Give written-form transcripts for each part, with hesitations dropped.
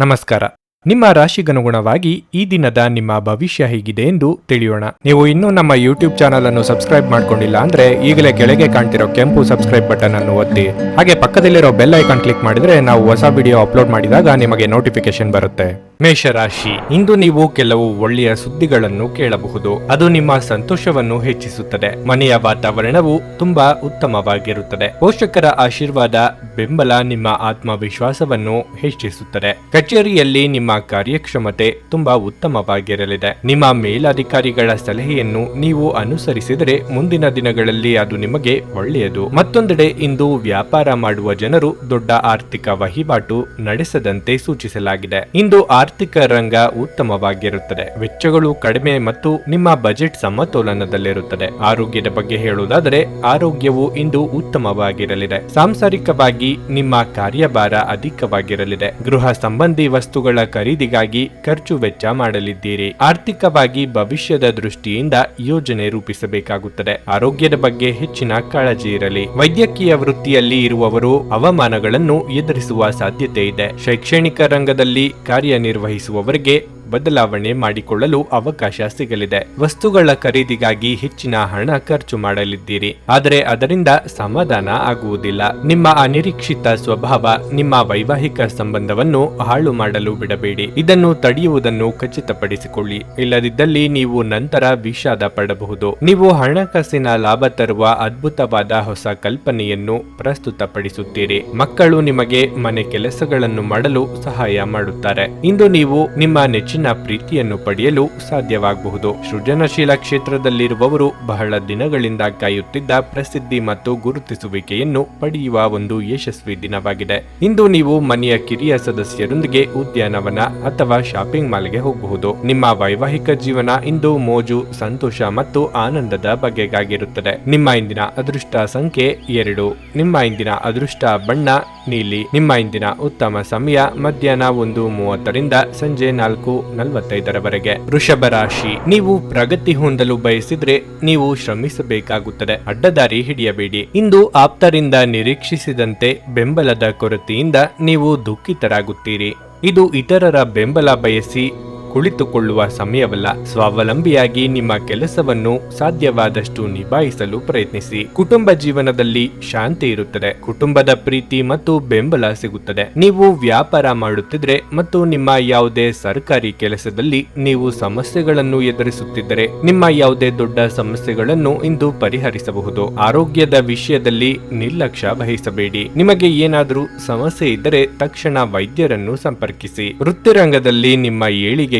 ನಮಸ್ಕಾರ. ನಿಮ್ಮ ರಾಶಿಗನುಗುಣವಾಗಿ ಈ ದಿನದ ನಿಮ್ಮ ಭವಿಷ್ಯ ಹೇಗಿದೆ ಎಂದು ತಿಳಿಯೋಣ. ನೀವು ಇನ್ನೂ ನಮ್ಮ ಯೂಟ್ಯೂಬ್ ಚಾನಲ್ ಅನ್ನು ಸಬ್ಸ್ಕ್ರೈಬ್ ಮಾಡ್ಕೊಂಡಿಲ್ಲ ಅಂದ್ರೆ ಈಗಲೇ ಕೆಳಗೆ ಕಾಣ್ತಿರೋ ಕೆಂಪು ಸಬ್ಸ್ಕ್ರೈಬ್ ಬಟನ್ ಅನ್ನು ಒತ್ತಿ, ಹಾಗೆ ಪಕ್ಕದಲ್ಲಿರೋ ಬೆಲ್ ಐಕಾನ್ ಕ್ಲಿಕ್ ಮಾಡಿದ್ರೆ ನಾವು ಹೊಸ ವಿಡಿಯೋ ಅಪ್ಲೋಡ್ ಮಾಡಿದಾಗ ನಿಮಗೆ ನೋಟಿಫಿಕೇಶನ್ ಬರುತ್ತೆ. ಮೇಷರಾಶಿ, ಇಂದು ನೀವು ಕೆಲವು ಒಳ್ಳೆಯ ಸುದ್ದಿಗಳನ್ನು ಕೇಳಬಹುದು. ಅದು ನಿಮ್ಮ ಸಂತೋಷವನ್ನು ಹೆಚ್ಚಿಸುತ್ತದೆ. ಮನೆಯ ವಾತಾವರಣವು ತುಂಬಾ ಉತ್ತಮವಾಗಿರುತ್ತದೆ. ಪೋಷಕರ ಆಶೀರ್ವಾದ, ಬೆಂಬಲ ನಿಮ್ಮ ಆತ್ಮವಿಶ್ವಾಸವನ್ನು ಹೆಚ್ಚಿಸುತ್ತದೆ. ಕಚೇರಿಯಲ್ಲಿ ನಿಮ್ಮ ಕಾರ್ಯಕ್ಷಮತೆ ತುಂಬಾ ಉತ್ತಮವಾಗಿರಲಿದೆ. ನಿಮ್ಮ ಮೇಲಧಿಕಾರಿಗಳ ಸಲಹೆಯನ್ನು ನೀವು ಅನುಸರಿಸಿದರೆ ಮುಂದಿನ ದಿನಗಳಲ್ಲಿ ಅದು ನಿಮಗೆ ಒಳ್ಳೆಯದು. ಮತ್ತೊಂದೆಡೆ ಇಂದು ವ್ಯಾಪಾರ ಮಾಡುವ ಜನರು ದೊಡ್ಡ ಆರ್ಥಿಕ ವಹಿವಾಟು ನಡೆಸದಂತೆ ಸೂಚಿಸಲಾಗಿದೆ. ಇಂದು ಆರ್ಥಿಕ ರಂಗ ಉತ್ತಮವಾಗಿರುತ್ತದೆ. ವೆಚ್ಚಗಳು ಕಡಿಮೆ ಮತ್ತು ನಿಮ್ಮ ಬಜೆಟ್ ಸಮತೋಲನದಲ್ಲಿರುತ್ತದೆ. ಆರೋಗ್ಯದ ಬಗ್ಗೆ ಹೇಳುವುದಾದರೆ ಆರೋಗ್ಯವು ಇಂದು ಉತ್ತಮವಾಗಿರಲಿದೆ. ಸಾಂಸಾರಿಕವಾಗಿ ನಿಮ್ಮ ಕಾರ್ಯಭಾರ ಅಧಿಕವಾಗಿರಲಿದೆ. ಗೃಹ ಸಂಬಂಧಿ ವಸ್ತುಗಳ ಖರೀದಿಗಾಗಿ ಖರ್ಚು ವೆಚ್ಚ ಮಾಡಲಿದ್ದೀರಿ. ಆರ್ಥಿಕವಾಗಿ ಭವಿಷ್ಯದ ದೃಷ್ಟಿಯಿಂದ ಯೋಜನೆ ರೂಪಿಸಬೇಕಾಗುತ್ತದೆ. ಆರೋಗ್ಯದ ಬಗ್ಗೆ ಹೆಚ್ಚಿನ ಕಾಳಜಿ ಇರಲಿ. ವೈದ್ಯಕೀಯ ವೃತ್ತಿಯಲ್ಲಿ ಇರುವವರು ಅವಮಾನಗಳನ್ನು ಎದುರಿಸುವ ಸಾಧ್ಯತೆ ಇದೆ. ಶೈಕ್ಷಣಿಕ ರಂಗದಲ್ಲಿ ಕಾರ್ಯನಿರ್ವಹಿಸುವವರಿಗೆ ಬದಲಾವಣೆ ಮಾಡಿಕೊಳ್ಳಲು ಅವಕಾಶ ಸಿಗಲಿದೆ. ವಸ್ತುಗಳ ಖರೀದಿಗಾಗಿ ಹೆಚ್ಚಿನ ಹಣ ಖರ್ಚು ಮಾಡಲಿದ್ದೀರಿ, ಆದರೆ ಅದರಿಂದ ಸಮಾಧಾನ ಆಗುವುದಿಲ್ಲ. ನಿಮ್ಮ ಅನಿರೀಕ್ಷಿತ ಸ್ವಭಾವ ನಿಮ್ಮ ವೈವಾಹಿಕ ಸಂಬಂಧವನ್ನು ಹಾಳು ಮಾಡಲು ಬಿಡಬೇಡಿ. ಇದನ್ನು ತಡೆಯುವುದನ್ನು ಖಚಿತಪಡಿಸಿಕೊಳ್ಳಿ. ಇಲ್ಲದಿದ್ದಲ್ಲಿ ನೀವು ನಂತರ ವಿಷಾದ ಪಡಬಹುದು. ನೀವು ಹಣಕಾಸಿನ ಲಾಭ ತರುವ ಅದ್ಭುತವಾದ ಹೊಸ ಕಲ್ಪನೆಯನ್ನು ಪ್ರಸ್ತುತಪಡಿಸುತ್ತೀರಿ. ಮಕ್ಕಳು ನಿಮಗೆ ಮನೆ ಕೆಲಸಗಳನ್ನು ಮಾಡಲು ಸಹಾಯ ಮಾಡುತ್ತಾರೆ. ಇಂದು ನೀವು ನಿಮ್ಮ ನೆಚ್ಚಿನ ಪ್ರೀತಿಯನ್ನು ಪಡೆಯಲು ಸಾಧ್ಯವಾಗಬಹುದು. ಸೃಜನಶೀಲ ಕ್ಷೇತ್ರದಲ್ಲಿರುವವರು ಬಹಳ ದಿನಗಳಿಂದ ಕಾಯುತ್ತಿದ್ದ ಪ್ರಸಿದ್ಧಿ ಮತ್ತು ಗುರುತಿಸುವಿಕೆಯನ್ನು ಪಡೆಯುವ ಒಂದು ಯಶಸ್ವಿ ದಿನವಾಗಿದೆ. ಇಂದು ನೀವು ಮನೆಯ ಕಿರಿಯ ಸದಸ್ಯರೊಂದಿಗೆ ಉದ್ಯಾನವನ ಅಥವಾ ಶಾಪಿಂಗ್ ಮಾಲ್ಗೆ ಹೋಗಬಹುದು. ನಿಮ್ಮ ವೈವಾಹಿಕ ಜೀವನ ಇಂದು ಮೋಜು, ಸಂತೋಷ ಮತ್ತು ಆನಂದದ ಬಗೆಗಾಗಿರುತ್ತದೆ. ನಿಮ್ಮ ಇಂದಿನ ಅದೃಷ್ಟ ಸಂಖ್ಯೆ 2. ನಿಮ್ಮ ಇಂದಿನ ಅದೃಷ್ಟ ಬಣ್ಣ ನೀಲಿ. ನಿಮ್ಮ ಇಂದಿನ ಉತ್ತಮ ಸಮಯ ಮಧ್ಯಾಹ್ನ 1:30ರಿಂದ ಸಂಜೆ 4:45ರವರೆಗೆ. ವೃಷಭ ರಾಶಿ, ನೀವು ಪ್ರಗತಿ ಹೊಂದಲು ಬಯಸಿದ್ರೆ ನೀವು ಶ್ರಮಿಸಬೇಕಾಗುತ್ತದೆ. ಅಡ್ಡದಾರಿ ಹಿಡಿಯಬೇಡಿ. ಇಂದು ಆಪ್ತರಿಂದ ನಿರೀಕ್ಷಿಸಿದಂತೆ ಬೆಂಬಲದ ಕೊರತೆಯಿಂದ ನೀವು ದುಃಖಿತರಾಗುತ್ತೀರಿ. ಇದು ಇತರರ ಬೆಂಬಲ ಬಯಸಿ ಕುಳಿತುಕೊಳ್ಳುವ ಸಮಯವಲ್ಲ. ಸ್ವಾವಲಂಬಿಯಾಗಿ ನಿಮ್ಮ ಕೆಲಸವನ್ನು ಸಾಧ್ಯವಾದಷ್ಟು ನಿಭಾಯಿಸಲು ಪ್ರಯತ್ನಿಸಿ. ಕುಟುಂಬ ಜೀವನದಲ್ಲಿ ಶಾಂತಿ ಇರುತ್ತದೆ. ಕುಟುಂಬದ ಪ್ರೀತಿ ಮತ್ತು ಬೆಂಬಲ ಸಿಗುತ್ತದೆ. ನೀವು ವ್ಯಾಪಾರ ಮಾಡುತ್ತಿದ್ರೆ ಮತ್ತು ನಿಮ್ಮ ಯಾವುದೇ ಸರ್ಕಾರಿ ಕೆಲಸದಲ್ಲಿ ನೀವು ಸಮಸ್ಯೆಗಳನ್ನು ಎದುರಿಸುತ್ತಿದ್ದರೆ ನಿಮ್ಮ ಯಾವುದೇ ದೊಡ್ಡ ಸಮಸ್ಯೆಗಳನ್ನು ಇಂದು ಪರಿಹರಿಸಬಹುದು. ಆರೋಗ್ಯದ ವಿಷಯದಲ್ಲಿ ನಿರ್ಲಕ್ಷ್ಯ ವಹಿಸಬೇಡಿ. ನಿಮಗೆ ಏನಾದರೂ ಸಮಸ್ಯೆ ಇದ್ದರೆ ತಕ್ಷಣ ವೈದ್ಯರನ್ನು ಸಂಪರ್ಕಿಸಿ. ವೃತ್ತಿರಂಗದಲ್ಲಿ ನಿಮ್ಮ ಏಳಿಗೆ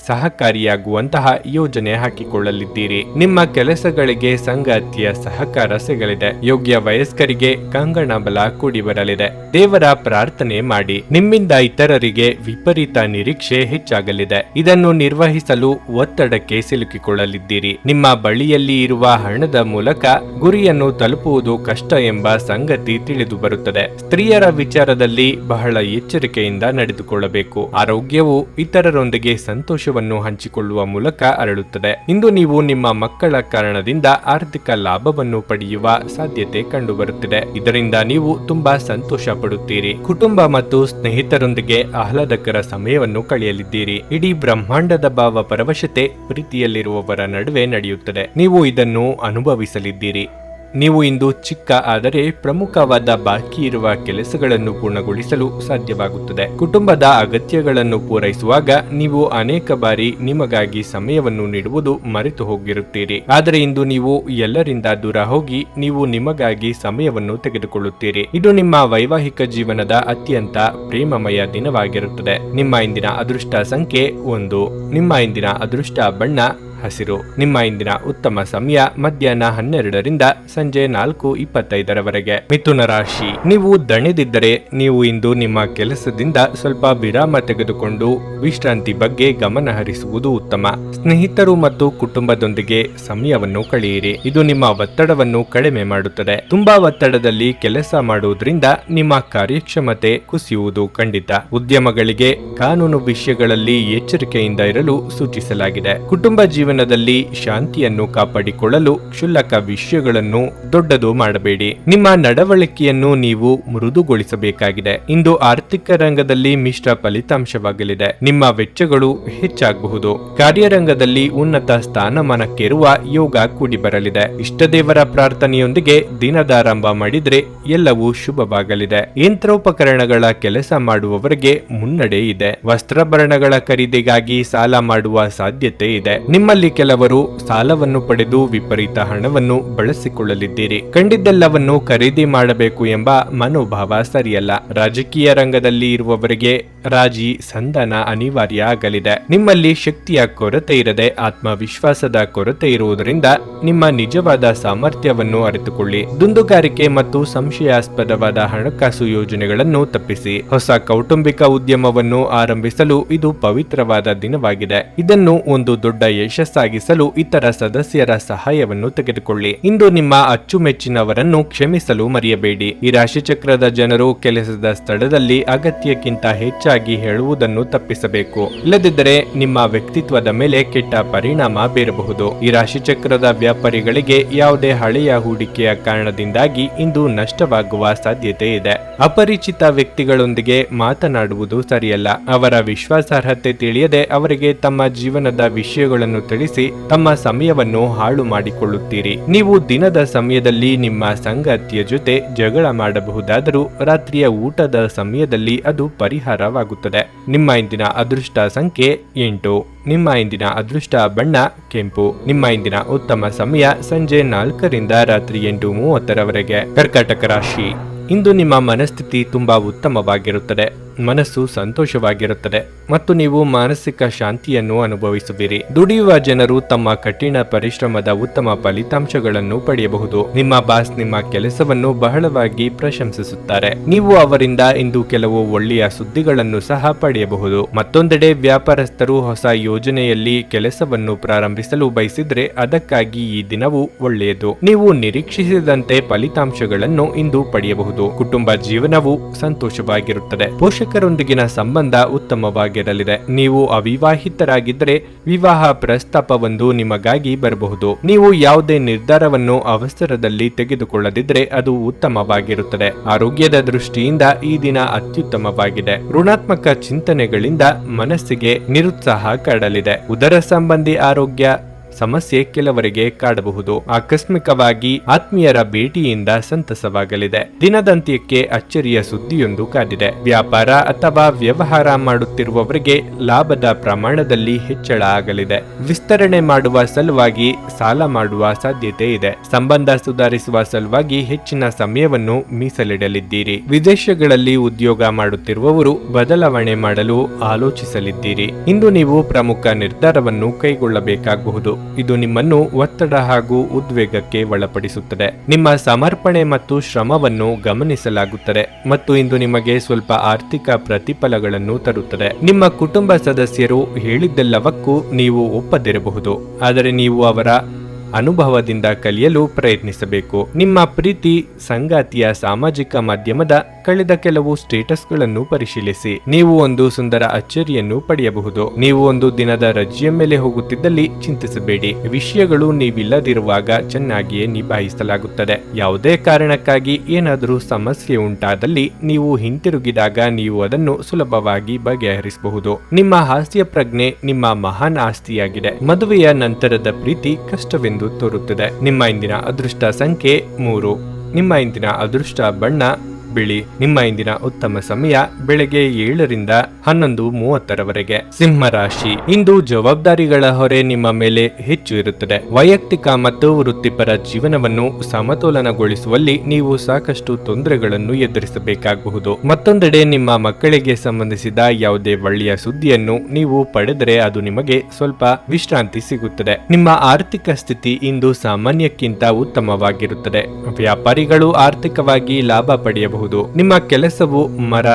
ಸಹಕಾರಿಯಾಗುವಂತಹ ಯೋಜನೆ ಹಾಕಿಕೊಳ್ಳಲಿದ್ದೀರಿ. ನಿಮ್ಮ ಕೆಲಸಗಳಿಗೆ ಸಂಗಾತಿಯ ಸಹಕಾರ ಸಿಗಲಿದೆ. ಯೋಗ್ಯ ವಯಸ್ಕರಿಗೆ ಕಂಗಣ ಬಲ ಕೂಡಿ ಬರಲಿದೆ. ದೇವರ ಪ್ರಾರ್ಥನೆ ಮಾಡಿ. ನಿಮ್ಮಿಂದ ಇತರರಿಗೆ ವಿಪರೀತ ನಿರೀಕ್ಷೆ ಹೆಚ್ಚಾಗಲಿದೆ. ಇದನ್ನು ನಿರ್ವಹಿಸಲು ಒತ್ತಡಕ್ಕೆ ಸಿಲುಕಿಕೊಳ್ಳಲಿದ್ದೀರಿ. ನಿಮ್ಮ ಬಳಿಯಲ್ಲಿ ಇರುವ ಹಣದ ಮೂಲಕ ಗುರಿಯನ್ನು ತಲುಪುವುದು ಕಷ್ಟ ಎಂಬ ಸಂಗತಿ ತಿಳಿದು ಬರುತ್ತದೆ. ಸ್ತ್ರೀಯರ ವಿಚಾರದಲ್ಲಿ ಬಹಳ ಎಚ್ಚರಿಕೆಯಿಂದ ನಡೆದುಕೊಳ್ಳಬೇಕು. ಆರೋಗ್ಯವು ಇತರರೊಂದಿಗೆ ಸಂತೋಷವನ್ನು ಹಂಚಿಕೊಳ್ಳುವ ಮೂಲಕ ಅರಳುತ್ತದೆ. ಇಂದು ನೀವು ನಿಮ್ಮ ಮಕ್ಕಳ ಕಾರಣದಿಂದ ಆರ್ಥಿಕ ಲಾಭವನ್ನು ಪಡೆಯುವ ಸಾಧ್ಯತೆ ಕಂಡುಬರುತ್ತಿದೆ. ಇದರಿಂದ ನೀವು ತುಂಬಾ ಸಂತೋಷ ಪಡುತ್ತೀರಿ. ಕುಟುಂಬ ಮತ್ತು ಸ್ನೇಹಿತರೊಂದಿಗೆ ಆಹ್ಲಾದಕರ ಸಮಯವನ್ನು ಕಳೆಯಲಿದ್ದೀರಿ. ಇಡೀ ಬ್ರಹ್ಮಾಂಡದ ಭಾವ ಪರವಶತೆ ಪ್ರೀತಿಯಲ್ಲಿರುವವರ ನಡುವೆ ನಡೆಯುತ್ತದೆ. ನೀವು ಇದನ್ನು ಅನುಭವಿಸಲಿದ್ದೀರಿ. ನೀವು ಇಂದು ಚಿಕ್ಕ ಆದರೆ ಪ್ರಮುಖವಾದ ಬಾಕಿ ಇರುವ ಕೆಲಸಗಳನ್ನು ಪೂರ್ಣಗೊಳಿಸಲು ಸಾಧ್ಯವಾಗುತ್ತದೆ. ಕುಟುಂಬದ ಅಗತ್ಯಗಳನ್ನು ಪೂರೈಸುವಾಗ ನೀವು ಅನೇಕ ಬಾರಿ ನಿಮಗಾಗಿ ಸಮಯವನ್ನು ನೀಡುವುದು ಮರೆತು ಹೋಗಿರುತ್ತೀರಿ. ಆದರೆ ಇಂದು ನೀವು ಎಲ್ಲರಿಂದ ದೂರ ಹೋಗಿ ನೀವು ನಿಮಗಾಗಿ ಸಮಯವನ್ನು ತೆಗೆದುಕೊಳ್ಳುತ್ತೀರಿ. ಇದು ನಿಮ್ಮ ವೈವಾಹಿಕ ಜೀವನದ ಅತ್ಯಂತ ಪ್ರೇಮಮಯ ದಿನವಾಗಿರುತ್ತದೆ. ನಿಮ್ಮ ಇಂದಿನ ಅದೃಷ್ಟ ಸಂಖ್ಯೆ 1. ನಿಮ್ಮ ಇಂದಿನ ಅದೃಷ್ಟ ಬಣ್ಣ ಹಸಿರು. ನಿಮ್ಮ ಇಂದಿನ ಉತ್ತಮ ಸಮಯ ಮಧ್ಯಾಹ್ನ 12ರಿಂದ ಸಂಜೆ 4:25ರವರೆಗೆ. ಮಿಥುನ ರಾಶಿ, ನೀವು ದಣಿದಿದ್ದರೆ ನೀವು ಇಂದು ನಿಮ್ಮ ಕೆಲಸದಿಂದ ಸ್ವಲ್ಪ ವಿರಾಮ ತೆಗೆದುಕೊಂಡು ವಿಶ್ರಾಂತಿ ಬಗ್ಗೆ ಗಮನ ಹರಿಸುವುದು ಉತ್ತಮ. ಸ್ನೇಹಿತರು ಮತ್ತು ಕುಟುಂಬದೊಂದಿಗೆ ಸಮಯವನ್ನು ಕಳೆಯಿರಿ. ಇದು ನಿಮ್ಮ ಒತ್ತಡವನ್ನು ಕಡಿಮೆ ಮಾಡುತ್ತದೆ. ತುಂಬಾ ಒತ್ತಡದಲ್ಲಿ ಕೆಲಸ ಮಾಡುವುದರಿಂದ ನಿಮ್ಮ ಕಾರ್ಯಕ್ಷಮತೆ ಕುಸಿಯುವುದು ಖಂಡಿತ. ಉದ್ಯಮಗಳಿಗೆ ಕಾನೂನು ವಿಷಯಗಳಲ್ಲಿ ಎಚ್ಚರಿಕೆಯಿಂದ ಇರಲು ಸೂಚಿಸಲಾಗಿದೆ. ಕುಟುಂಬ ಜೀವನ ಜೀವನದಲ್ಲಿ ಶಾಂತಿಯನ್ನು ಕಾಪಾಡಿಕೊಳ್ಳಲು ಕ್ಷುಲ್ಲಕ ವಿಷಯಗಳನ್ನು ದೊಡ್ಡದು ಮಾಡಬೇಡಿ. ನಿಮ್ಮ ನಡವಳಿಕೆಯನ್ನು ನೀವು ಮೃದುಗೊಳಿಸಬೇಕಾಗಿದೆ. ಇಂದು ಆರ್ಥಿಕ ರಂಗದಲ್ಲಿ ಮಿಶ್ರ ಫಲಿತಾಂಶವಾಗಲಿದೆ. ನಿಮ್ಮ ವೆಚ್ಚಗಳು ಹೆಚ್ಚಾಗಬಹುದು. ಕಾರ್ಯರಂಗದಲ್ಲಿ ಉನ್ನತ ಸ್ಥಾನಮಾನಕ್ಕೇರುವ ಯೋಗ ಕೂಡಿ ಬರಲಿದೆ. ಇಷ್ಟದೇವರ ಪ್ರಾರ್ಥನೆಯೊಂದಿಗೆ ದಿನದಾರಂಭ ಮಾಡಿದ್ರೆ ಎಲ್ಲವೂ ಶುಭವಾಗಲಿದೆ. ಯಂತ್ರೋಪಕರಣಗಳ ಕೆಲಸ ಮಾಡುವವರಿಗೆ ಮುನ್ನಡೆ ಇದೆ. ವಸ್ತ್ರಾಭರಣಗಳ ಖರೀದಿಗಾಗಿ ಸಾಲ ಮಾಡುವ ಸಾಧ್ಯತೆ ಇದೆ. ನಿಮ್ಮಲ್ಲಿ ಕೆಲವರು ಸಾಲವನ್ನು ಪಡೆದು ವಿಪರೀತ ಹಣವನ್ನು ಬಳಸಿಕೊಳ್ಳಲಿದ್ದೀರಿ. ಕಂಡಿದ್ದೆಲ್ಲವನ್ನು ಖರೀದಿ ಮಾಡಬೇಕು ಎಂಬ ಮನೋಭಾವ ಸರಿಯಲ್ಲ. ರಾಜಕೀಯ ರಂಗದಲ್ಲಿ ಇರುವವರಿಗೆ ರಾಜಿ ಸಂಧಾನ ಅನಿವಾರ್ಯ ಆಗಲಿದೆ. ನಿಮ್ಮಲ್ಲಿ ಶಕ್ತಿಯ ಕೊರತೆ ಇರದೆ ಆತ್ಮವಿಶ್ವಾಸದ ಕೊರತೆ ಇರುವುದರಿಂದ ನಿಮ್ಮ ನಿಜವಾದ ಸಾಮರ್ಥ್ಯವನ್ನು ಅರಿತುಕೊಳ್ಳಿ. ದುಂದುಗಾರಿಕೆ ಮತ್ತು ಸಂಶಯಾಸ್ಪದವಾದ ಹಣಕಾಸು ಯೋಜನೆಗಳನ್ನು ತಪ್ಪಿಸಿ. ಹೊಸ ಕೌಟುಂಬಿಕ ಉದ್ಯಮವನ್ನು ಆರಂಭಿಸಲು ಇದು ಪವಿತ್ರವಾದ ದಿನವಾಗಿದೆ. ಇದನ್ನು ಒಂದು ದೊಡ್ಡ ಯಶಸ್ಸಾಗಿಸಲು ಇತರ ಸದಸ್ಯರ ಸಹಾಯವನ್ನು ತೆಗೆದುಕೊಳ್ಳಿ. ಇಂದು ನಿಮ್ಮ ಅಚ್ಚುಮೆಚ್ಚಿನವರನ್ನು ಕ್ಷಮಿಸಲು ಮರೆಯಬೇಡಿ. ಈ ರಾಶಿಚಕ್ರದ ಜನರು ಕೆಲಸದ ಸ್ಥಳದಲ್ಲಿ ಅಗತ್ಯಕ್ಕಿಂತ ಹೆಚ್ಚಾಗಿ ಹೇಳುವುದನ್ನು ತಪ್ಪಿಸಬೇಕು. ಇಲ್ಲದಿದ್ದರೆ ನಿಮ್ಮ ವ್ಯಕ್ತಿತ್ವದ ಮೇಲೆ ಕೆಟ್ಟ ಪರಿಣಾಮ ಬೀರಬಹುದು. ಈ ರಾಶಿಚಕ್ರದ ವ್ಯಾಪಾರಿಗಳಿಗೆ ಯಾವುದೇ ಹಳೆಯ ಹೂಡಿಕೆಯ ಕಾರಣದಿಂದಾಗಿ ಇಂದು ನಷ್ಟವಾಗುವ ಸಾಧ್ಯತೆ ಇದೆ. ಅಪರಿಚಿತ ವ್ಯಕ್ತಿಗಳೊಂದಿಗೆ ಮಾತನಾಡುವುದು ಸರಿಯಲ್ಲ. ಅವರ ವಿಶ್ವಾಸಾರ್ಹತೆ ತಿಳಿಯದೆ ಅವರಿಗೆ ತಮ್ಮ ಜೀವನದ ವಿಷಯಗಳನ್ನು ತಿಳಿಸಿ ತಮ್ಮ ಸಮಯವನ್ನು ಹಾಳು ಮಾಡಿಕೊಳ್ಳುತ್ತೀರಿ. ನೀವು ದಿನದ ಸಮಯದಲ್ಲಿ ನಿಮ್ಮ ಸಂಗಾತಿಯ ಜೊತೆ ಜಗಳ ಮಾಡಬಹುದಾದರೂ ರಾತ್ರಿಯ ಊಟದ ಸಮಯದಲ್ಲಿ ಅದು ಪರಿಹಾರವಾಗುತ್ತದೆ. ನಿಮ್ಮ ಇಂದಿನ ಅದೃಷ್ಟ ಸಂಖ್ಯೆ 8. ನಿಮ್ಮ ಇಂದಿನ ಅದೃಷ್ಟ ಬಣ್ಣ ಕೆಂಪು. ನಿಮ್ಮ ಇಂದಿನ ಉತ್ತಮ ಸಮಯ ಸಂಜೆ 4ರಿಂದ ರಾತ್ರಿ 8:30ರವರೆಗೆ. ಕರ್ಕಾಟಕ ರಾಶಿ. ಇಂದು ನಿಮ್ಮ ಮನಸ್ಥಿತಿ ತುಂಬಾ ಉತ್ತಮವಾಗಿರುತ್ತದೆ. ಮನಸ್ಸು ಸಂತೋಷವಾಗಿರುತ್ತದೆ ಮತ್ತು ನೀವು ಮಾನಸಿಕ ಶಾಂತಿಯನ್ನು ಅನುಭವಿಸುವಿರಿ. ದುಡಿಯುವ ಜನರು ತಮ್ಮ ಕಠಿಣ ಪರಿಶ್ರಮದ ಉತ್ತಮ ಫಲಿತಾಂಶಗಳನ್ನು ಪಡೆಯಬಹುದು. ನಿಮ್ಮ ಬಾಸ್ ನಿಮ್ಮ ಕೆಲಸವನ್ನು ಬಹಳವಾಗಿ ಪ್ರಶಂಸಿಸುತ್ತಾರೆ. ನೀವು ಅವರಿಂದ ಇಂದು ಕೆಲವು ಒಳ್ಳೆಯ ಸುದ್ದಿಗಳನ್ನು ಸಹ ಪಡೆಯಬಹುದು. ಮತ್ತೊಂದೆಡೆ ವ್ಯಾಪಾರಸ್ಥರು ಹೊಸ ಯೋಜನೆಯಲ್ಲಿ ಕೆಲಸವನ್ನು ಪ್ರಾರಂಭಿಸಲು ಬಯಸಿದ್ರೆ ಅದಕ್ಕಾಗಿ ಈ ದಿನವು ಒಳ್ಳೆಯದು. ನೀವು ನಿರೀಕ್ಷಿಸಿದಂತೆ ಫಲಿತಾಂಶಗಳನ್ನು ಇಂದು ಪಡೆಯಬಹುದು. ಕುಟುಂಬ ಜೀವನವು ಸಂತೋಷವಾಗಿರುತ್ತದೆ. ಪೋಷಕರೊಂದಿಗಿನ ಸಂಬಂಧ ಉತ್ತಮವಾಗಿರಲಿದೆ. ನೀವು ಅವಿವಾಹಿತರಾಗಿದ್ದರೆ ವಿವಾಹ ಪ್ರಸ್ತಾಪವೊಂದು ನಿಮಗಾಗಿ ಬರಬಹುದು. ನೀವು ಯಾವುದೇ ನಿರ್ಧಾರವನ್ನು ಅವಸರದಲ್ಲಿ ತೆಗೆದುಕೊಳ್ಳದಿದ್ದರೆ ಅದು ಉತ್ತಮವಾಗಿರುತ್ತದೆ. ಆರೋಗ್ಯದ ದೃಷ್ಟಿಯಿಂದ ಈ ದಿನ ಅತ್ಯುತ್ತಮವಾಗಿದೆ. ಋಣಾತ್ಮಕ ಚಿಂತನೆಗಳಿಂದ ಮನಸ್ಸಿಗೆ ನಿರುತ್ಸಾಹ ಕಾಡಲಿದೆ. ಉದರ ಸಂಬಂಧಿ ಆರೋಗ್ಯ ಸಮಸ್ಯೆ ಕೆಲವರಿಗೆ ಕಾಡಬಹುದು. ಆಕಸ್ಮಿಕವಾಗಿ ಆತ್ಮೀಯರ ಭೇಟಿಯಿಂದ ಸಂತಸವಾಗಲಿದೆ. ದಿನದಂತ್ಯಕ್ಕೆ ಅಚ್ಚರಿಯ ಸುದ್ದಿಯೊಂದು ಕಾದಿದೆ. ವ್ಯಾಪಾರ ಅಥವಾ ವ್ಯವಹಾರ ಮಾಡುತ್ತಿರುವವರಿಗೆ ಲಾಭದ ಪ್ರಮಾಣದಲ್ಲಿ ಹೆಚ್ಚಳ ಆಗಲಿದೆ. ವಿಸ್ತರಣೆ ಮಾಡುವ ಸಲುವಾಗಿ ಸಾಲ ಮಾಡುವ ಸಾಧ್ಯತೆ ಇದೆ. ಸಂಬಂಧ ಸುಧಾರಿಸುವ ಸಲುವಾಗಿ ಹೆಚ್ಚಿನ ಸಮಯವನ್ನು ಮೀಸಲಿಡಲಿದ್ದೀರಿ. ವಿದೇಶಗಳಲ್ಲಿ ಉದ್ಯೋಗ ಮಾಡುತ್ತಿರುವವರು ಬದಲಾವಣೆ ಮಾಡಲು ಆಲೋಚಿಸಲಿದ್ದೀರಿ. ಇಂದು ನೀವು ಪ್ರಮುಖ ನಿರ್ಧಾರವನ್ನು ಕೈಗೊಳ್ಳಬೇಕಾಗಬಹುದು. ಇದು ನಿಮ್ಮನ್ನು ಒತ್ತಡ ಹಾಗೂ ಉದ್ವೇಗಕ್ಕೆ ಒಳಪಡಿಸುತ್ತದೆ. ನಿಮ್ಮ ಸಮರ್ಪಣೆ ಮತ್ತು ಶ್ರಮವನ್ನು ಗಮನಿಸಲಾಗುತ್ತದೆ ಮತ್ತು ಇಂದು ನಿಮಗೆ ಸ್ವಲ್ಪ ಆರ್ಥಿಕ ಪ್ರತಿಫಲಗಳನ್ನು ತರುತ್ತದೆ. ನಿಮ್ಮ ಕುಟುಂಬ ಸದಸ್ಯರು ಹೇಳಿದ್ದೆಲ್ಲವಕ್ಕೂ ನೀವು ಒಪ್ಪದಿರಬಹುದು, ಆದರೆ ನೀವು ಅವರ ಅನುಭವದಿಂದ ಕಲಿಯಲು ಪ್ರಯತ್ನಿಸಬೇಕು. ನಿಮ್ಮ ಪ್ರೀತಿ ಸಂಗಾತಿಯ ಸಾಮಾಜಿಕ ಮಾಧ್ಯಮದ ಕಳೆದ ಕೆಲವು ಸ್ಟೇಟಸ್ಗಳನ್ನು ಪರಿಶೀಲಿಸಿ. ನೀವು ಒಂದು ಸುಂದರ ಅಚ್ಚರಿಯನ್ನು ಪಡೆಯಬಹುದು. ನೀವು ಒಂದು ದಿನದ ರಜೆಯ ಮೇಲೆ ಹೋಗುತ್ತಿದ್ದಲ್ಲಿ ಚಿಂತಿಸಬೇಡಿ. ವಿಷಯಗಳು ನೀವಿಲ್ಲದಿರುವಾಗ ಚೆನ್ನಾಗಿಯೇ ನಿಭಾಯಿಸಲಾಗುತ್ತದೆ. ಯಾವುದೇ ಕಾರಣಕ್ಕಾಗಿ ಏನಾದರೂ ಸಮಸ್ಯೆ ಉಂಟಾದಲ್ಲಿ ನೀವು ಹಿಂತಿರುಗಿದಾಗ ನೀವು ಅದನ್ನು ಸುಲಭವಾಗಿ ಬಗೆಹರಿಸಬಹುದು. ನಿಮ್ಮ ಹಾಸ್ಯ ಪ್ರಜ್ಞೆ ನಿಮ್ಮ ಮಹಾನ್ ಆಸ್ತಿಯಾಗಿದೆ. ಮದುವೆಯ ನಂತರದ ಪ್ರೀತಿ ಕಷ್ಟವೆಂದು ತೋರುತ್ತದೆ. ನಿಮ್ಮ ಇಂದಿನ ಅದೃಷ್ಟ ಸಂಖ್ಯೆ 3. ನಿಮ್ಮ ಇಂದಿನ ಅದೃಷ್ಟ ಬಣ್ಣ ಬಿಳಿ. ನಿಮ್ಮ ಇಂದಿನ ಉತ್ತಮ ಸಮಯ ಬೆಳಗ್ಗೆ 7ರಿಂದ 11:30ರವರೆಗೆ. ಸಿಂಹ ರಾಶಿ. ಇಂದು ಜವಾಬ್ದಾರಿಗಳ ಹೊರೆ ನಿಮ್ಮ ಮೇಲೆ ಹೆಚ್ಚು ಇರುತ್ತದೆ. ವೈಯಕ್ತಿಕ ಮತ್ತು ವೃತ್ತಿಪರ ಜೀವನವನ್ನು ಸಮತೋಲನಗೊಳಿಸುವಲ್ಲಿ ನೀವು ಸಾಕಷ್ಟು ತೊಂದರೆಗಳನ್ನು ಎದುರಿಸಬೇಕಾಗಬಹುದು. ಮತ್ತೊಂದೆಡೆ ನಿಮ್ಮ ಮಕ್ಕಳಿಗೆ ಸಂಬಂಧಿಸಿದ ಯಾವುದೇ ಒಳ್ಳೆಯ ಸುದ್ದಿಯನ್ನು ನೀವು ಪಡೆದರೆ ಅದು ನಿಮಗೆ ಸ್ವಲ್ಪ ವಿಶ್ರಾಂತಿ ಸಿಗುತ್ತದೆ. ನಿಮ್ಮ ಆರ್ಥಿಕ ಸ್ಥಿತಿ ಇಂದು ಸಾಮಾನ್ಯಕ್ಕಿಂತ ಉತ್ತಮವಾಗಿರುತ್ತದೆ. ವ್ಯಾಪಾರಿಗಳು ಆರ್ಥಿಕವಾಗಿ ಲಾಭ ಪಡೆಯಬಹುದು. ನಿಮ್ಮ ಕೆಲಸವು ಮರ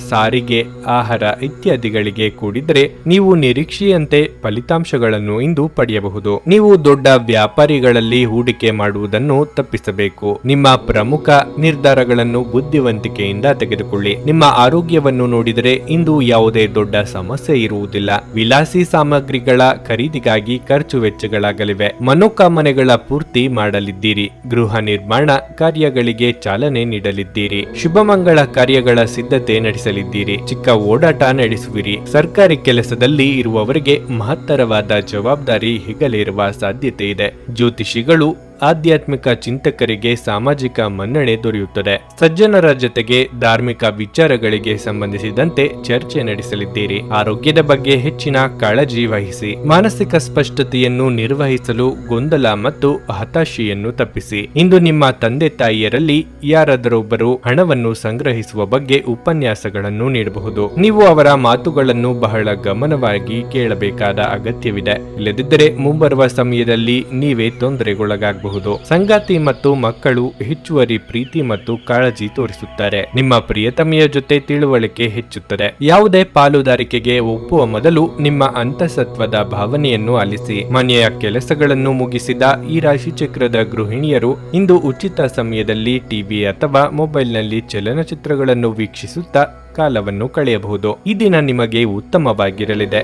ಸಾರಿಗೆ, ಆಹಾರ ಇತ್ಯಾದಿಗಳಿಗೆ ಕೂಡಿದರೆ ನೀವು ನಿರೀಕ್ಷೆಯಂತೆ ಫಲಿತಾಂಶಗಳನ್ನು ಇಂದು ಪಡೆಯಬಹುದು. ನೀವು ದೊಡ್ಡ ವ್ಯಾಪಾರಿಗಳಲ್ಲಿ ಹೂಡಿಕೆ ಮಾಡುವುದನ್ನು ತಪ್ಪಿಸಬೇಕು. ನಿಮ್ಮ ಪ್ರಮುಖ ನಿರ್ಧಾರಗಳನ್ನು ಬುದ್ಧಿವಂತಿಕೆಯಿಂದ ತೆಗೆದುಕೊಳ್ಳಿ. ನಿಮ್ಮ ಆರೋಗ್ಯವನ್ನು ನೋಡಿದರೆ ಇಂದು ಯಾವುದೇ ದೊಡ್ಡ ಸಮಸ್ಯೆ ಇರುವುದಿಲ್ಲ. ವಿಲಾಸಿ ಸಾಮಗ್ರಿಗಳ ಖರೀದಿಗಾಗಿ ಖರ್ಚು ವೆಚ್ಚಗಳಾಗಲಿವೆ. ಮನೋಕಾಮನೆಗಳ ಪೂರ್ತಿ ಮಾಡಲಿದ್ದೀರಿ. ಗೃಹ ನಿರ್ಮಾಣ ಕಾರ್ಯಗಳಿಗೆ ಚಾಲನೆ ನೀಡಲಿದ್ದೀರಿ. ಶುಭಮಂಗಳ ಕಾರ್ಯಗಳ ಸಿದ್ಧತೆ ನಡೆಸಲಿದ್ದೀರಿ. ಚಿಕ್ಕ ಓಡಾಟ ನಡೆಸುವಿರಿ. ಸರ್ಕಾರಿ ಕೆಲಸದಲ್ಲಿ ಇರುವವರಿಗೆ ಮಹತ್ತರವಾದ ಜವಾಬ್ದಾರಿ ಹೆಗಲೇರುವ ಸಾಧ್ಯತೆ ಇದೆ. ಜ್ಯೋತಿಷಿಗಳು, ಆಧ್ಯಾತ್ಮಿಕ ಚಿಂತಕರಿಗೆ ಸಾಮಾಜಿಕ ಮನ್ನಣೆ ದೊರೆಯುತ್ತದೆ. ಸಜ್ಜನರ ಜೊತೆಗೆ ಧಾರ್ಮಿಕ ವಿಚಾರಗಳಿಗೆ ಸಂಬಂಧಿಸಿದಂತೆ ಚರ್ಚೆ ನಡೆಸಲಿದ್ದೀರಿ. ಆರೋಗ್ಯದ ಬಗ್ಗೆ ಹೆಚ್ಚಿನ ಕಾಳಜಿ ವಹಿಸಿ. ಮಾನಸಿಕ ಸ್ಪಷ್ಟತೆಯನ್ನು ನಿರ್ವಹಿಸಲು ಗೊಂದಲ ಮತ್ತು ಹತಾಶೆಯನ್ನು ತಪ್ಪಿಸಿ. ಇಂದು ನಿಮ್ಮ ತಂದೆ ತಾಯಿಯರಲ್ಲಿ ಯಾರಾದರೊಬ್ಬರು ಹಣವನ್ನು ಸಂಗ್ರಹಿಸುವ ಬಗ್ಗೆ ಉಪನ್ಯಾಸಗಳನ್ನು ನೀಡಬಹುದು. ನೀವು ಅವರ ಮಾತುಗಳನ್ನು ಬಹಳ ಗಮನವಾಗಿ ಕೇಳಬೇಕಾದ ಅಗತ್ಯವಿದೆ. ಇಲ್ಲದಿದ್ದರೆ ಮುಂಬರುವ ಸಮಯದಲ್ಲಿ ನೀವೇ ತೊಂದರೆಗೊಳಗಾಗಬಹುದು. ಸಂಗಾತಿ ಮತ್ತು ಮಕ್ಕಳು ಹೆಚ್ಚುವರಿ ಪ್ರೀತಿ ಮತ್ತು ಕಾಳಜಿ ತೋರಿಸುತ್ತಾರೆ. ನಿಮ್ಮ ಪ್ರಿಯತಮೆಯ ಜೊತೆ ತಿಳುವಳಿಕೆ ಹೆಚ್ಚುತ್ತದೆ. ಯಾವುದೇ ಪಾಲುದಾರಿಕೆಗೆ ಒಪ್ಪುವ ಮೊದಲು ನಿಮ್ಮ ಅಂತಸತ್ವದ ಭಾವನೆಯನ್ನು ಆಲಿಸಿ. ಮನೆಯ ಕೆಲಸಗಳನ್ನು ಮುಗಿಸಿದ ಈ ರಾಶಿ ಚಕ್ರದ ಗೃಹಿಣಿಯರು ಇಂದು ಉಚಿತ ಸಮಯದಲ್ಲಿ ಟಿವಿ ಅಥವಾ ಮೊಬೈಲ್ನಲ್ಲಿ ಚಲನಚಿತ್ರಗಳನ್ನು ವೀಕ್ಷಿಸುತ್ತಾ ಕಾಲವನ್ನು ಕಳೆಯಬಹುದು. ಈ ದಿನ ನಿಮಗೆ ಉತ್ತಮವಾಗಿರಲಿದೆ.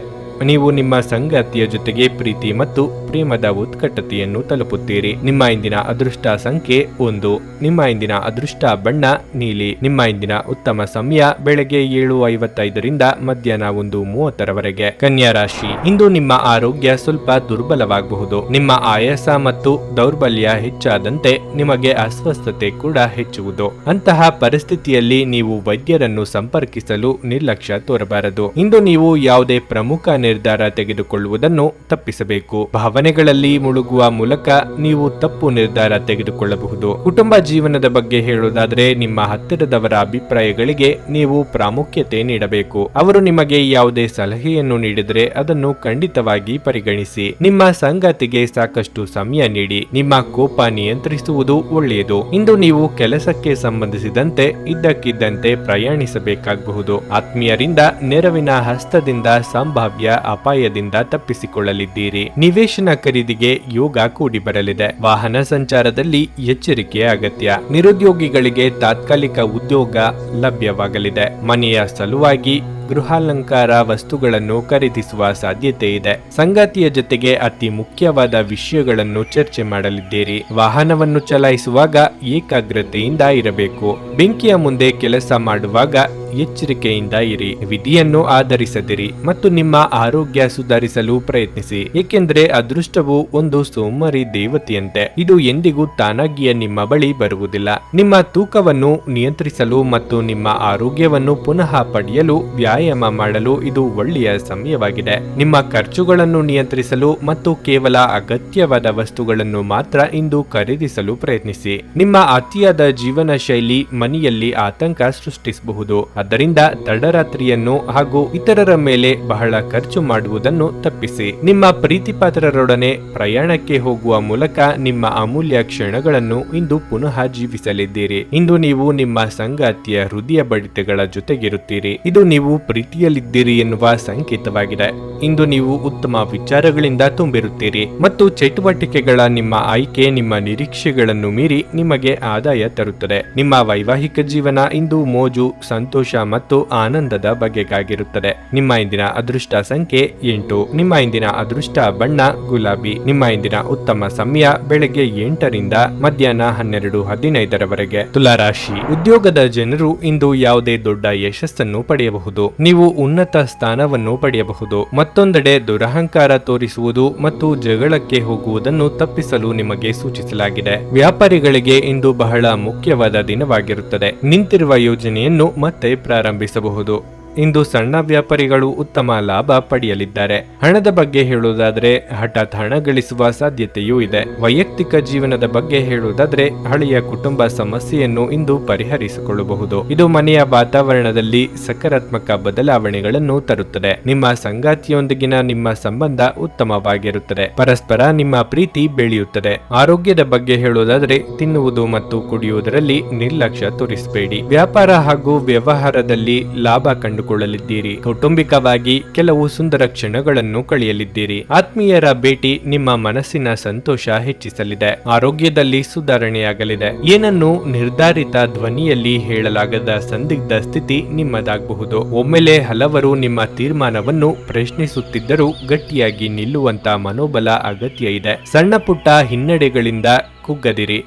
ನೀವು ನಿಮ್ಮ ಸಂಗಾತಿಯ ಜೊತೆಗೆ ಪ್ರೀತಿ ಮತ್ತು ಪ್ರೇಮದ ಉತ್ಕಟತೆಯನ್ನು ತಲುಪುತ್ತೀರಿ. ನಿಮ್ಮ ಇಂದಿನ ಅದೃಷ್ಟ ಸಂಖ್ಯೆ 1. ನಿಮ್ಮ ಇಂದಿನ ಅದೃಷ್ಟ ಬಣ್ಣ ನೀಲಿ. ನಿಮ್ಮ ಇಂದಿನ ಉತ್ತಮ ಸಮಯ ಬೆಳಗ್ಗೆ 7:55ರಿಂದ ಮಧ್ಯಾಹ್ನ 1:30ರವರೆಗೆ. ಕನ್ಯಾ ರಾಶಿ, ಇಂದು ನಿಮ್ಮ ಆರೋಗ್ಯ ಸ್ವಲ್ಪ ದುರ್ಬಲವಾಗಬಹುದು. ನಿಮ್ಮ ಆಯಾಸ ಮತ್ತು ದೌರ್ಬಲ್ಯ ಹೆಚ್ಚಾದಂತೆ ನಿಮಗೆ ಅಸ್ವಸ್ಥತೆ ಕೂಡ ಹೆಚ್ಚುವುದು. ಅಂತಹ ಪರಿಸ್ಥಿತಿಯಲ್ಲಿ ನೀವು ವೈದ್ಯರನ್ನು ಸಂಪರ್ಕಿಸಲು ನಿರ್ಲಕ್ಷ್ಯ ತೋರಬಾರದು. ಇಂದು ನೀವು ಯಾವುದೇ ಪ್ರಮುಖ ನಿರ್ಧಾರ ತೆಗೆದುಕೊಳ್ಳುವುದನ್ನು ತಪ್ಪಿಸಬೇಕು. ಭಾವನೆಗಳಲ್ಲಿ ಮುಳುಗುವ ಮೂಲಕ ನೀವು ತಪ್ಪು ನಿರ್ಧಾರ ತೆಗೆದುಕೊಳ್ಳಬಹುದು. ಕುಟುಂಬ ಜೀವನದ ಬಗ್ಗೆ ಹೇಳುವುದಾದರೆ ನಿಮ್ಮ ಹತ್ತಿರದವರ ಅಭಿಪ್ರಾಯಗಳಿಗೆ ನೀವು ಪ್ರಾಮುಖ್ಯತೆ ನೀಡಬೇಕು. ಅವರು ನಿಮಗೆ ಯಾವುದೇ ಸಲಹೆಯನ್ನು ನೀಡಿದರೆ ಅದನ್ನು ಖಂಡಿತವಾಗಿ ಪರಿಗಣಿಸಿ. ನಿಮ್ಮ ಸಂಗಾತಿಗೆ ಸಾಕಷ್ಟು ಸಮಯ ನೀಡಿ. ನಿಮ್ಮ ಕೋಪ ನಿಯಂತ್ರಿಸುವುದು ಒಳ್ಳೆಯದು. ಇಂದು ನೀವು ಕೆಲಸಕ್ಕೆ ಸಂಬಂಧಿಸಿದಂತೆ ಇದ್ದಕ್ಕಿದ್ದಂತೆ ಪ್ರಯಾಣಿಸಬೇಕಾಗಬಹುದು. ಆತ್ಮೀಯರಿಂದ ನೆರವಿನ ಹಸ್ತದಿಂದ ಸಂಭಾವ್ಯ ಅಪಾಯದಿಂದ ತಪ್ಪಿಸಿಕೊಳ್ಳಲಿದ್ದೀರಿ. ನಿವೇಶನ ಖರೀದಿಗೆ ಯೋಗ ಕೂಡಿ ಬರಲಿದೆ. ವಾಹನ ಸಂಚಾರದಲ್ಲಿ ಎಚ್ಚರಿಕೆಯ ಅಗತ್ಯ. ನಿರುದ್ಯೋಗಿಗಳಿಗೆ ತಾತ್ಕಾಲಿಕ ಉದ್ಯೋಗ ಲಭ್ಯವಾಗಲಿದೆ. ಮನೆಯ ಸಲುವಾಗಿ ಗೃಹಾಲಂಕಾರ ವಸ್ತುಗಳನ್ನು ಖರೀದಿಸುವ ಸಾಧ್ಯತೆ ಇದೆ. ಸಂಗಾತಿಯ ಜೊತೆಗೆ ಅತಿ ಮುಖ್ಯವಾದ ವಿಷಯಗಳನ್ನು ಚರ್ಚೆ ಮಾಡಲಿದ್ದೀರಿ. ವಾಹನವನ್ನು ಚಲಾಯಿಸುವಾಗ ಏಕಾಗ್ರತೆಯಿಂದ ಇರಬೇಕು. ಬೆಂಕಿಯ ಮುಂದೆ ಕೆಲಸ ಮಾಡುವಾಗ ಎಚ್ಚರಿಕೆಯಿಂದ ಇರಿ. ವಿಧಿಯನ್ನು ಆಧರಿಸದಿರಿ ಮತ್ತು ನಿಮ್ಮ ಆರೋಗ್ಯ ಸುಧಾರಿಸಲು ಪ್ರಯತ್ನಿಸಿ. ಏಕೆಂದರೆ ಅದೃಷ್ಟವು ಒಂದು ಸೋಮಾರಿ ದೇವತೆಯಂತೆ. ಇದು ಎಂದಿಗೂ ತಾನಾಗಿಯೇ ನಿಮ್ಮ ಬಳಿ ಬರುವುದಿಲ್ಲ. ನಿಮ್ಮ ತೂಕವನ್ನು ನಿಯಂತ್ರಿಸಲು ಮತ್ತು ನಿಮ್ಮ ಆರೋಗ್ಯವನ್ನು ಪುನಃ ಪಡೆಯಲು ವ್ಯಾಯಾಮ ಮಾಡಲು ಇದು ಒಳ್ಳೆಯ ಸಮಯವಾಗಿದೆ. ನಿಮ್ಮ ಖರ್ಚುಗಳನ್ನು ನಿಯಂತ್ರಿಸಲು ಮತ್ತು ಕೇವಲ ಅಗತ್ಯವಾದ ವಸ್ತುಗಳನ್ನು ಮಾತ್ರ ಇಂದು ಖರೀದಿಸಲು ಪ್ರಯತ್ನಿಸಿ. ನಿಮ್ಮ ಅತಿಯಾದ ಜೀವನ ಶೈಲಿ ಮನೆಯಲ್ಲಿ ಆತಂಕ ಸೃಷ್ಟಿಸಬಹುದು. ಆದ್ದರಿಂದ ತಡರಾತ್ರಿಯನ್ನು ಹಾಗೂ ಇತರರ ಮೇಲೆ ಬಹಳ ಖರ್ಚು ಮಾಡುವುದನ್ನು ತಪ್ಪಿಸಿ. ನಿಮ್ಮ ಪ್ರೀತಿಪಾತ್ರರೊಡನೆ ಪ್ರಯಾಣಕ್ಕೆ ಹೋಗುವ ಮೂಲಕ ನಿಮ್ಮ ಅಮೂಲ್ಯ ಕ್ಷಣಗಳನ್ನು ಇಂದು ಪುನಃ ಜೀವಿಸಲಿದ್ದೀರಿ. ಇಂದು ನೀವು ನಿಮ್ಮ ಸಂಗಾತಿಯ ಹೃದಯ ಬಡಿತಗಳ ಜೊತೆಗಿರುತ್ತೀರಿ. ಇದು ನೀವು ಪ್ರೀತಿಯಲ್ಲಿದ್ದೀರಿ ಎನ್ನುವ ಸಂಕೇತವಾಗಿದೆ. ಇಂದು ನೀವು ಉತ್ತಮ ವಿಚಾರಗಳಿಂದ ತುಂಬಿರುತ್ತೀರಿ ಮತ್ತು ಚಟುವಟಿಕೆಗಳ ನಿಮ್ಮ ಆಯ್ಕೆ ನಿಮ್ಮ ನಿರೀಕ್ಷೆಗಳನ್ನು ಮೀರಿ ನಿಮಗೆ ಆದಾಯ ತರುತ್ತದೆ. ನಿಮ್ಮ ವೈವಾಹಿಕ ಜೀವನ ಇಂದು ಮೋಜು, ಸಂತೋಷ ಮತ್ತು ಆನಂದದ ಬಗೆಗಾಗಿರುತ್ತದೆ. ನಿಮ್ಮ ಇಂದಿನ ಅದೃಷ್ಟ ಸಂಖ್ಯೆ 8. ನಿಮ್ಮ ಇಂದಿನ ಅದೃಷ್ಟ ಬಣ್ಣ ಗುಲಾಬಿ. ನಿಮ್ಮ ಇಂದಿನ ಉತ್ತಮ ಸಮಯ ಬೆಳಗ್ಗೆ 8ರಿಂದ ಮಧ್ಯಾಹ್ನ 12:15ರವರೆಗೆ. ತುಲಾರಾಶಿ, ಉದ್ಯೋಗದ ಜನರು ಇಂದು ಯಾವುದೇ ದೊಡ್ಡ ಯಶಸ್ಸನ್ನು ಪಡೆಯಬಹುದು. ನೀವು ಉನ್ನತ ಸ್ಥಾನವನ್ನು ಪಡೆಯಬಹುದು. ಮತ್ತೊಂದೆಡೆ ದುರಹಂಕಾರ ತೋರಿಸುವುದು ಮತ್ತು ಜಗಳಕ್ಕೆ ಹೋಗುವುದನ್ನು ತಪ್ಪಿಸಲು ನಿಮಗೆ ಸೂಚಿಸಲಾಗಿದೆ. ವ್ಯಾಪಾರಿಗಳಿಗೆ ಇಂದು ಬಹಳ ಮುಖ್ಯವಾದ ದಿನವಾಗಿರುತ್ತದೆ. ನಿಂತಿರುವ ಯೋಜನೆಯನ್ನು ಮತ್ತೆ ಪ್ರಾರಂಭಿಸಬಹುದು. ಇಂದು ಸಣ್ಣ ವ್ಯಾಪಾರಿಗಳು ಉತ್ತಮ ಲಾಭ ಪಡೆಯಲಿದ್ದಾರೆ. ಹಣದ ಬಗ್ಗೆ ಹೇಳುವುದಾದ್ರೆ ಹಠಾತ್ ಹಣ ಗಳಿಸುವ ಸಾಧ್ಯತೆಯೂ ಇದೆ. ವೈಯಕ್ತಿಕ ಜೀವನದ ಬಗ್ಗೆ ಹೇಳುವುದಾದ್ರೆ ಹಳೆಯ ಕುಟುಂಬ ಸಮಸ್ಯೆಯನ್ನು ಇಂದು ಪರಿಹರಿಸಿಕೊಳ್ಳಬಹುದು. ಇದು ಮನೆಯ ವಾತಾವರಣದಲ್ಲಿ ಸಕಾರಾತ್ಮಕ ಬದಲಾವಣೆಗಳನ್ನು ತರುತ್ತದೆ. ನಿಮ್ಮ ಸಂಗಾತಿಯೊಂದಿಗಿನ ನಿಮ್ಮ ಸಂಬಂಧ ಉತ್ತಮವಾಗಿರುತ್ತದೆ. ಪರಸ್ಪರ ನಿಮ್ಮ ಪ್ರೀತಿ ಬೆಳೆಯುತ್ತದೆ. ಆರೋಗ್ಯದ ಬಗ್ಗೆ ಹೇಳುವುದಾದ್ರೆ ತಿನ್ನುವುದು ಮತ್ತು ಕುಡಿಯುವುದರಲ್ಲಿ ನಿರ್ಲಕ್ಷ್ಯ ತೋರಿಸಬೇಡಿ. ವ್ಯಾಪಾರ ಹಾಗೂ ವ್ಯವಹಾರದಲ್ಲಿ ಲಾಭ ಕಂಡುಕೊಳ್ಳಲಿದ್ದೀರಿ. ಕೌಟುಂಬಿಕವಾಗಿ ಕೆಲವು ಸುಂದರ ಕ್ಷಣಗಳನ್ನು ಕಳೆಯಲಿದ್ದೀರಿ. ಆತ್ಮೀಯರ ಭೇಟಿ ನಿಮ್ಮ ಮನಸ್ಸಿನ ಸಂತೋಷ ಹೆಚ್ಚಿಸಲಿದೆ. ಆರೋಗ್ಯದಲ್ಲಿ ಸುಧಾರಣೆಯಾಗಲಿದೆ. ಏನನ್ನು ನಿರ್ಧಾರಿತ ಧ್ವನಿಯಲ್ಲಿ ಹೇಳಲಾಗದ ಸಂದಿಗ್ಧ ಸ್ಥಿತಿ ನಿಮ್ಮದಾಗಬಹುದು. ಒಮ್ಮೆಲೆ ಹಲವರು ನಿಮ್ಮ ತೀರ್ಮಾನವನ್ನು ಪ್ರಶ್ನಿಸುತ್ತಿದ್ದರೂ ಗಟ್ಟಿಯಾಗಿ ನಿಲ್ಲುವಂತ ಮನೋಬಲ ಅಗತ್ಯ ಇದೆ. ಸಣ್ಣ ಪುಟ್ಟ ಹಿನ್ನಡೆಗಳಿಂದ ಕುಗ್ಗದಿರಿ.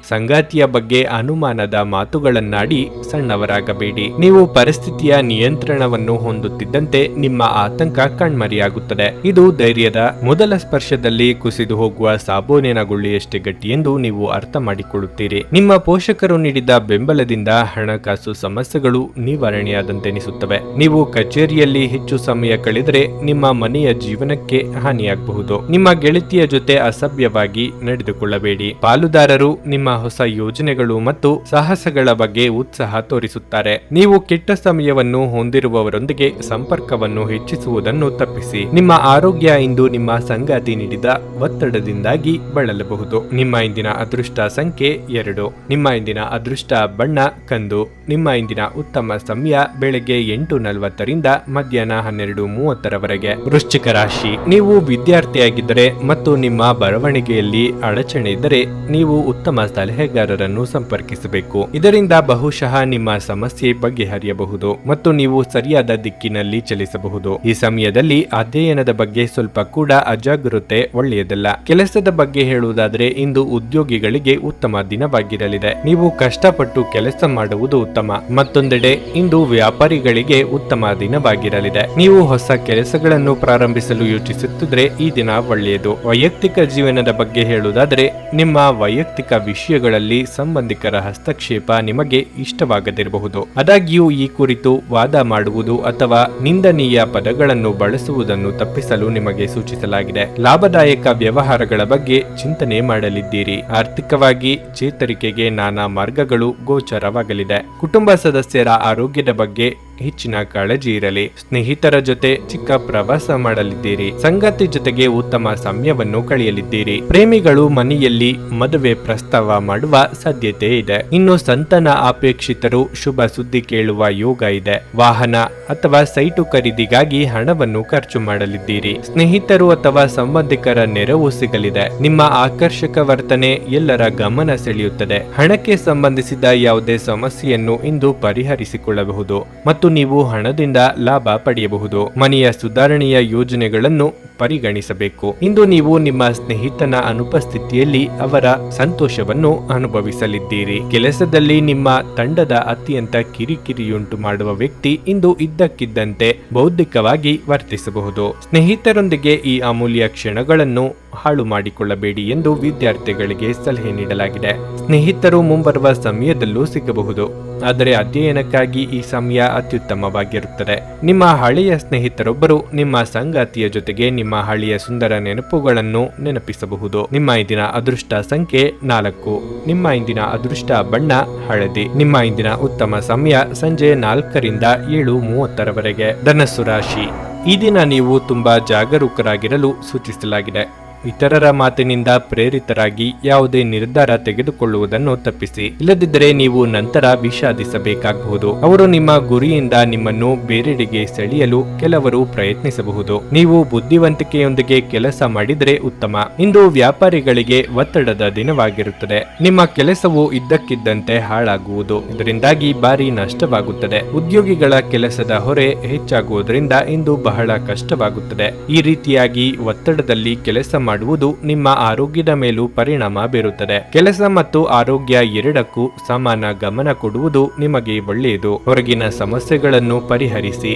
ಸಂಗಾತಿಯ ಬಗ್ಗೆ ಅನುಮಾನದ ಮಾತುಗಳನ್ನಾಡಿ ಸಣ್ಣವರಾಗಬೇಡಿ. ನೀವು ಪರಿಸ್ಥಿತಿಯ ನಿಯಂತ್ರಣವನ್ನು ಹೊಂದುತ್ತಿದ್ದಂತೆ ನಿಮ್ಮ ಆತಂಕ ಕಣ್ಮರೆಯಾಗುತ್ತದೆ. ಇದು ಧೈರ್ಯದ ಮೊದಲ ಸ್ಪರ್ಶದಲ್ಲಿ ಕುಸಿದು ಹೋಗುವ ಸಾಬೂನಿನ ಗುಳ್ಳೆಯಷ್ಟೇ ಗಟ್ಟಿ ಎಂದು ನೀವು ಅರ್ಥ ಮಾಡಿಕೊಳ್ಳುತ್ತೀರಿ. ನಿಮ್ಮ ಪೋಷಕರು ನೀಡಿದ ಬೆಂಬಲದಿಂದ ಹಣಕಾಸು ಸಮಸ್ಯೆಗಳು ನಿವಾರಣೆಯಾದಂತೆನಿಸುತ್ತವೆ. ನೀವು ಕಚೇರಿಯಲ್ಲಿ ಹೆಚ್ಚು ಸಮಯ ಕಳೆದರೆ ನಿಮ್ಮ ಮನೆಯ ಜೀವನಕ್ಕೆ ಹಾನಿಯಾಗಬಹುದು. ನಿಮ್ಮ ಗೆಳತಿಯ ಜೊತೆ ಅಸಭ್ಯವಾಗಿ ನಡೆದುಕೊಳ್ಳಬೇಡಿ. ಪಾಲುದಾರ ನಿಮ್ಮ ಹೊಸ ಯೋಜನೆಗಳು ಮತ್ತು ಸಾಹಸಗಳ ಬಗ್ಗೆ ಉತ್ಸಾಹ ತೋರಿಸುತ್ತಾರೆ. ನೀವು ಕೆಟ್ಟ ಸಮಯವನ್ನು ಹೊಂದಿರುವವರೊಂದಿಗೆ ಸಂಪರ್ಕವನ್ನು ಹೆಚ್ಚಿಸುವುದನ್ನು ತಪ್ಪಿಸಿ. ನಿಮ್ಮ ಆರೋಗ್ಯ ಇಂದು ನಿಮ್ಮ ಸಂಗಾತಿ ನೀಡಿದ ಒತ್ತಡದಿಂದಾಗಿ ಬಳಲಬಹುದು. ನಿಮ್ಮ ಇಂದಿನ ಅದೃಷ್ಟ ಸಂಖ್ಯೆ 2. ನಿಮ್ಮ ಇಂದಿನ ಅದೃಷ್ಟ ಬಣ್ಣ ಕಂದು. ನಿಮ್ಮ ಇಂದಿನ ಉತ್ತಮ ಸಮಯ ಬೆಳಗ್ಗೆ 8:40ರಿಂದ ಮಧ್ಯಾಹ್ನ 12:30ರವರೆಗೆ. ವೃಶ್ಚಿಕ ರಾಶಿ, ನೀವು ವಿದ್ಯಾರ್ಥಿಯಾಗಿದ್ದರೆ ಮತ್ತು ನಿಮ್ಮ ಬರವಣಿಗೆಯಲ್ಲಿ ಅಡಚಣೆ ಇದ್ದರೆ ನೀವು ಉತ್ತಮ ಸಲಹೆಗಾರರನ್ನು ಸಂಪರ್ಕಿಸಬೇಕು. ಇದರಿಂದ ಬಹುಶಃ ನಿಮ್ಮ ಸಮಸ್ಯೆ ಬಗೆಹರಿಯಬಹುದು ಮತ್ತು ನೀವು ಸರಿಯಾದ ದಿಕ್ಕಿನಲ್ಲಿ ಚಲಿಸಬಹುದು. ಈ ಸಮಯದಲ್ಲಿ ಅಧ್ಯಯನದ ಬಗ್ಗೆ ಸ್ವಲ್ಪ ಕೂಡ ಅಜಾಗರೂಕತೆ ಒಳ್ಳೆಯದಲ್ಲ. ಕೆಲಸದ ಬಗ್ಗೆ ಹೇಳುವುದಾದರೆ ಇಂದು ಉದ್ಯೋಗಿಗಳಿಗೆ ಉತ್ತಮ ದಿನವಾಗಿರಲಿದೆ. ನೀವು ಕಷ್ಟಪಟ್ಟು ಕೆಲಸ ಮಾಡುವುದು ಉತ್ತಮ. ಮತ್ತೊಂದೆಡೆ ಇಂದು ವ್ಯಾಪಾರಿಗಳಿಗೆ ಉತ್ತಮ ದಿನವಾಗಿರಲಿದೆ. ನೀವು ಹೊಸ ಕೆಲಸಗಳನ್ನು ಪ್ರಾರಂಭಿಸಲು ಯೋಚಿಸುತ್ತಿದ್ರೆ ಈ ದಿನ ಒಳ್ಳೆಯದು. ವೈಯಕ್ತಿಕ ಜೀವನದ ಬಗ್ಗೆ ಹೇಳುವುದಾದರೆ ನಿಮ್ಮ ವೈಯಕ್ತಿಕ ವಿಷಯಗಳಲ್ಲಿ ಸಂಬಂಧಿಕರ ಹಸ್ತಕ್ಷೇಪ ನಿಮಗೆ ಇಷ್ಟವಾಗದಿರಬಹುದು. ಆದಾಗ್ಯೂ ಈ ಕುರಿತು ವಾದ ಮಾಡುವುದು ಅಥವಾ ನಿಂದನೀಯ ಪದಗಳನ್ನು ಬಳಸುವುದನ್ನು ತಪ್ಪಿಸಲು ನಿಮಗೆ ಸೂಚಿಸಲಾಗಿದೆ. ಲಾಭದಾಯಕ ವ್ಯವಹಾರಗಳ ಬಗ್ಗೆ ಚಿಂತನೆ ಮಾಡಲಿದ್ದೀರಿ. ಆರ್ಥಿಕವಾಗಿ ಚೇತರಿಕೆಗೆ ನಾನಾ ಮಾರ್ಗಗಳು ಗೋಚರವಾಗಲಿದೆ. ಕುಟುಂಬ ಸದಸ್ಯರ ಆರೋಗ್ಯದ ಬಗ್ಗೆ ಹೆಚ್ಚಿನ ಕಾಳಜಿ ಇರಲಿ. ಸ್ನೇಹಿತರ ಜೊತೆ ಚಿಕ್ಕ ಪ್ರವಾಸ ಮಾಡಲಿದ್ದೀರಿ. ಸಂಗಾತಿ ಜೊತೆಗೆ ಉತ್ತಮ ಸಮಯವನ್ನು ಕಳೆಯಲಿದ್ದೀರಿ. ಪ್ರೇಮಿಗಳು ಮನೆಯಲ್ಲಿ ಮದುವೆ ಪ್ರಸ್ತಾವ ಮಾಡುವ ಸಾಧ್ಯತೆ ಇದೆ. ಇನ್ನು ಸಂತಾನ ಅಪೇಕ್ಷಿತರು ಶುಭ ಸುದ್ದಿ ಕೇಳುವ ಯೋಗ ಇದೆ. ವಾಹನ ಅಥವಾ ಸೈಟು ಖರೀದಿಗಾಗಿ ಹಣವನ್ನು ಖರ್ಚು ಮಾಡಲಿದ್ದೀರಿ. ಸ್ನೇಹಿತರು ಅಥವಾ ಸಂಬಂಧಿಕರ ನೆರವು ಸಿಗಲಿದೆ. ನಿಮ್ಮ ಆಕರ್ಷಕ ವರ್ತನೆ ಎಲ್ಲರ ಗಮನ ಸೆಳೆಯುತ್ತದೆ. ಹಣಕ್ಕೆ ಸಂಬಂಧಿಸಿದ ಯಾವುದೇ ಸಮಸ್ಯೆಯನ್ನು ಇಂದು ಪರಿಹರಿಸಿಕೊಳ್ಳಬಹುದು ಮತ್ತು ನೀವು ಹಣದಿಂದ ಲಾಭ ಪಡೆಯಬಹುದು. ಮನೆಯ ಸುಧಾರಣೆಯ ಯೋಜನೆಗಳನ್ನು ಪರಿಗಣಿಸಬೇಕು. ಇಂದು ನೀವು ನಿಮ್ಮ ಸ್ನೇಹಿತನ ಅನುಪಸ್ಥಿತಿಯಲ್ಲಿ ಅವರ ಸಂತೋಷವನ್ನು ಅನುಭವಿಸಲಿದ್ದೀರಿ. ಕೆಲಸದಲ್ಲಿ ನಿಮ್ಮ ತಂಡದ ಅತ್ಯಂತ ಕಿರಿಕಿರಿಯುಂಟು ಮಾಡುವ ವ್ಯಕ್ತಿ ಇಂದು ಇದ್ದಕ್ಕಿದ್ದಂತೆ ಬೌದ್ಧಿಕವಾಗಿ ವರ್ತಿಸಬಹುದು. ಸ್ನೇಹಿತರೊಂದಿಗೆ ಈ ಅಮೂಲ್ಯ ಕ್ಷಣಗಳನ್ನು ಹಾಳು ಮಾಡಿಕೊಳ್ಳಬೇಡಿ ಎಂದು ವಿದ್ಯಾರ್ಥಿಗಳಿಗೆ ಸಲಹೆ ನೀಡಲಾಗಿದೆ. ಸ್ನೇಹಿತರು ಮುಂಬರುವ ಸಮಯದಲ್ಲೂ ಸಿಗಬಹುದು, ಆದರೆ ಅಧ್ಯಯನಕ್ಕಾಗಿ ಈ ಸಮಯ ಅತ್ಯುತ್ತಮವಾಗಿರುತ್ತದೆ. ನಿಮ್ಮ ಹಳೆಯ ಸ್ನೇಹಿತರೊಬ್ಬರು ನಿಮ್ಮ ಸಂಗಾತಿಯ ಜೊತೆಗೆ ನಿಮ್ಮ ಹಳೆಯ ಸುಂದರ ನೆನಪುಗಳನ್ನು ನೆನಪಿಸಬಹುದು. ನಿಮ್ಮ ಇಂದಿನ ಅದೃಷ್ಟ ಸಂಖ್ಯೆ 4. ನಿಮ್ಮ ಇಂದಿನ ಅದೃಷ್ಟ ಬಣ್ಣ ಹಳದಿ. ನಿಮ್ಮ ಇಂದಿನ ಉತ್ತಮ ಸಮಯ ಸಂಜೆ 4ರಿಂದ 7:30ರವರೆಗೆ. ಧನಸ್ಸು ರಾಶಿ, ಈ ದಿನ ನೀವು ತುಂಬಾ ಜಾಗರೂಕರಾಗಿರಲು ಸೂಚಿಸಲಾಗಿದೆ. ಇತರರ ಮಾತಿನಿಂದ ಪ್ರೇರಿತರಾಗಿ ಯಾವುದೇ ನಿರ್ಧಾರ ತೆಗೆದುಕೊಳ್ಳುವುದನ್ನು ತಪ್ಪಿಸಿ. ಇಲ್ಲದಿದ್ದರೆ ನೀವು ನಂತರ ವಿಷಾದಿಸಬೇಕಾಗಬಹುದು. ಅವರು ನಿಮ್ಮ ಗುರಿಯಿಂದ ನಿಮ್ಮನ್ನು ಬೇರೆಡೆಗೆ ಸೆಳೆಯಲು ಕೆಲವರು ಪ್ರಯತ್ನಿಸಬಹುದು. ನೀವು ಬುದ್ಧಿವಂತಿಕೆಯೊಂದಿಗೆ ಕೆಲಸ ಮಾಡಿದರೆ ಉತ್ತಮ. ಇಂದು ವ್ಯಾಪಾರಿಗಳಿಗೆ ಒತ್ತಡದ ದಿನವಾಗಿರುತ್ತದೆ. ನಿಮ್ಮ ಕೆಲಸವು ಇದ್ದಕ್ಕಿದ್ದಂತೆ ಹಾಳಾಗುವುದು. ಇದರಿಂದಾಗಿ ಭಾರಿ ನಷ್ಟವಾಗುತ್ತದೆ. ಉದ್ಯೋಗಿಗಳ ಕೆಲಸದ ಹೊರೆ ಹೆಚ್ಚಾಗುವುದರಿಂದ ಇಂದು ಬಹಳ ಕಷ್ಟವಾಗುತ್ತದೆ. ಈ ರೀತಿಯಾಗಿ ಒತ್ತಡದಲ್ಲಿ ಕೆಲಸ ಮಾಡುವುದು ನಿಮ್ಮ ಆರೋಗ್ಯದ ಮೇಲೂ ಪರಿಣಾಮ ಬೀರುತ್ತದೆ. ಕೆಲಸ ಮತ್ತು ಆರೋಗ್ಯ ಎರಡಕ್ಕೂ ಸಮಾನ ಗಮನ ಕೊಡುವುದು ನಿಮಗೆ ಒಳ್ಳೆಯದು. ಹೊರಗಿನ ಸಮಸ್ಯೆಗಳನ್ನು ಪರಿಹರಿಸಿ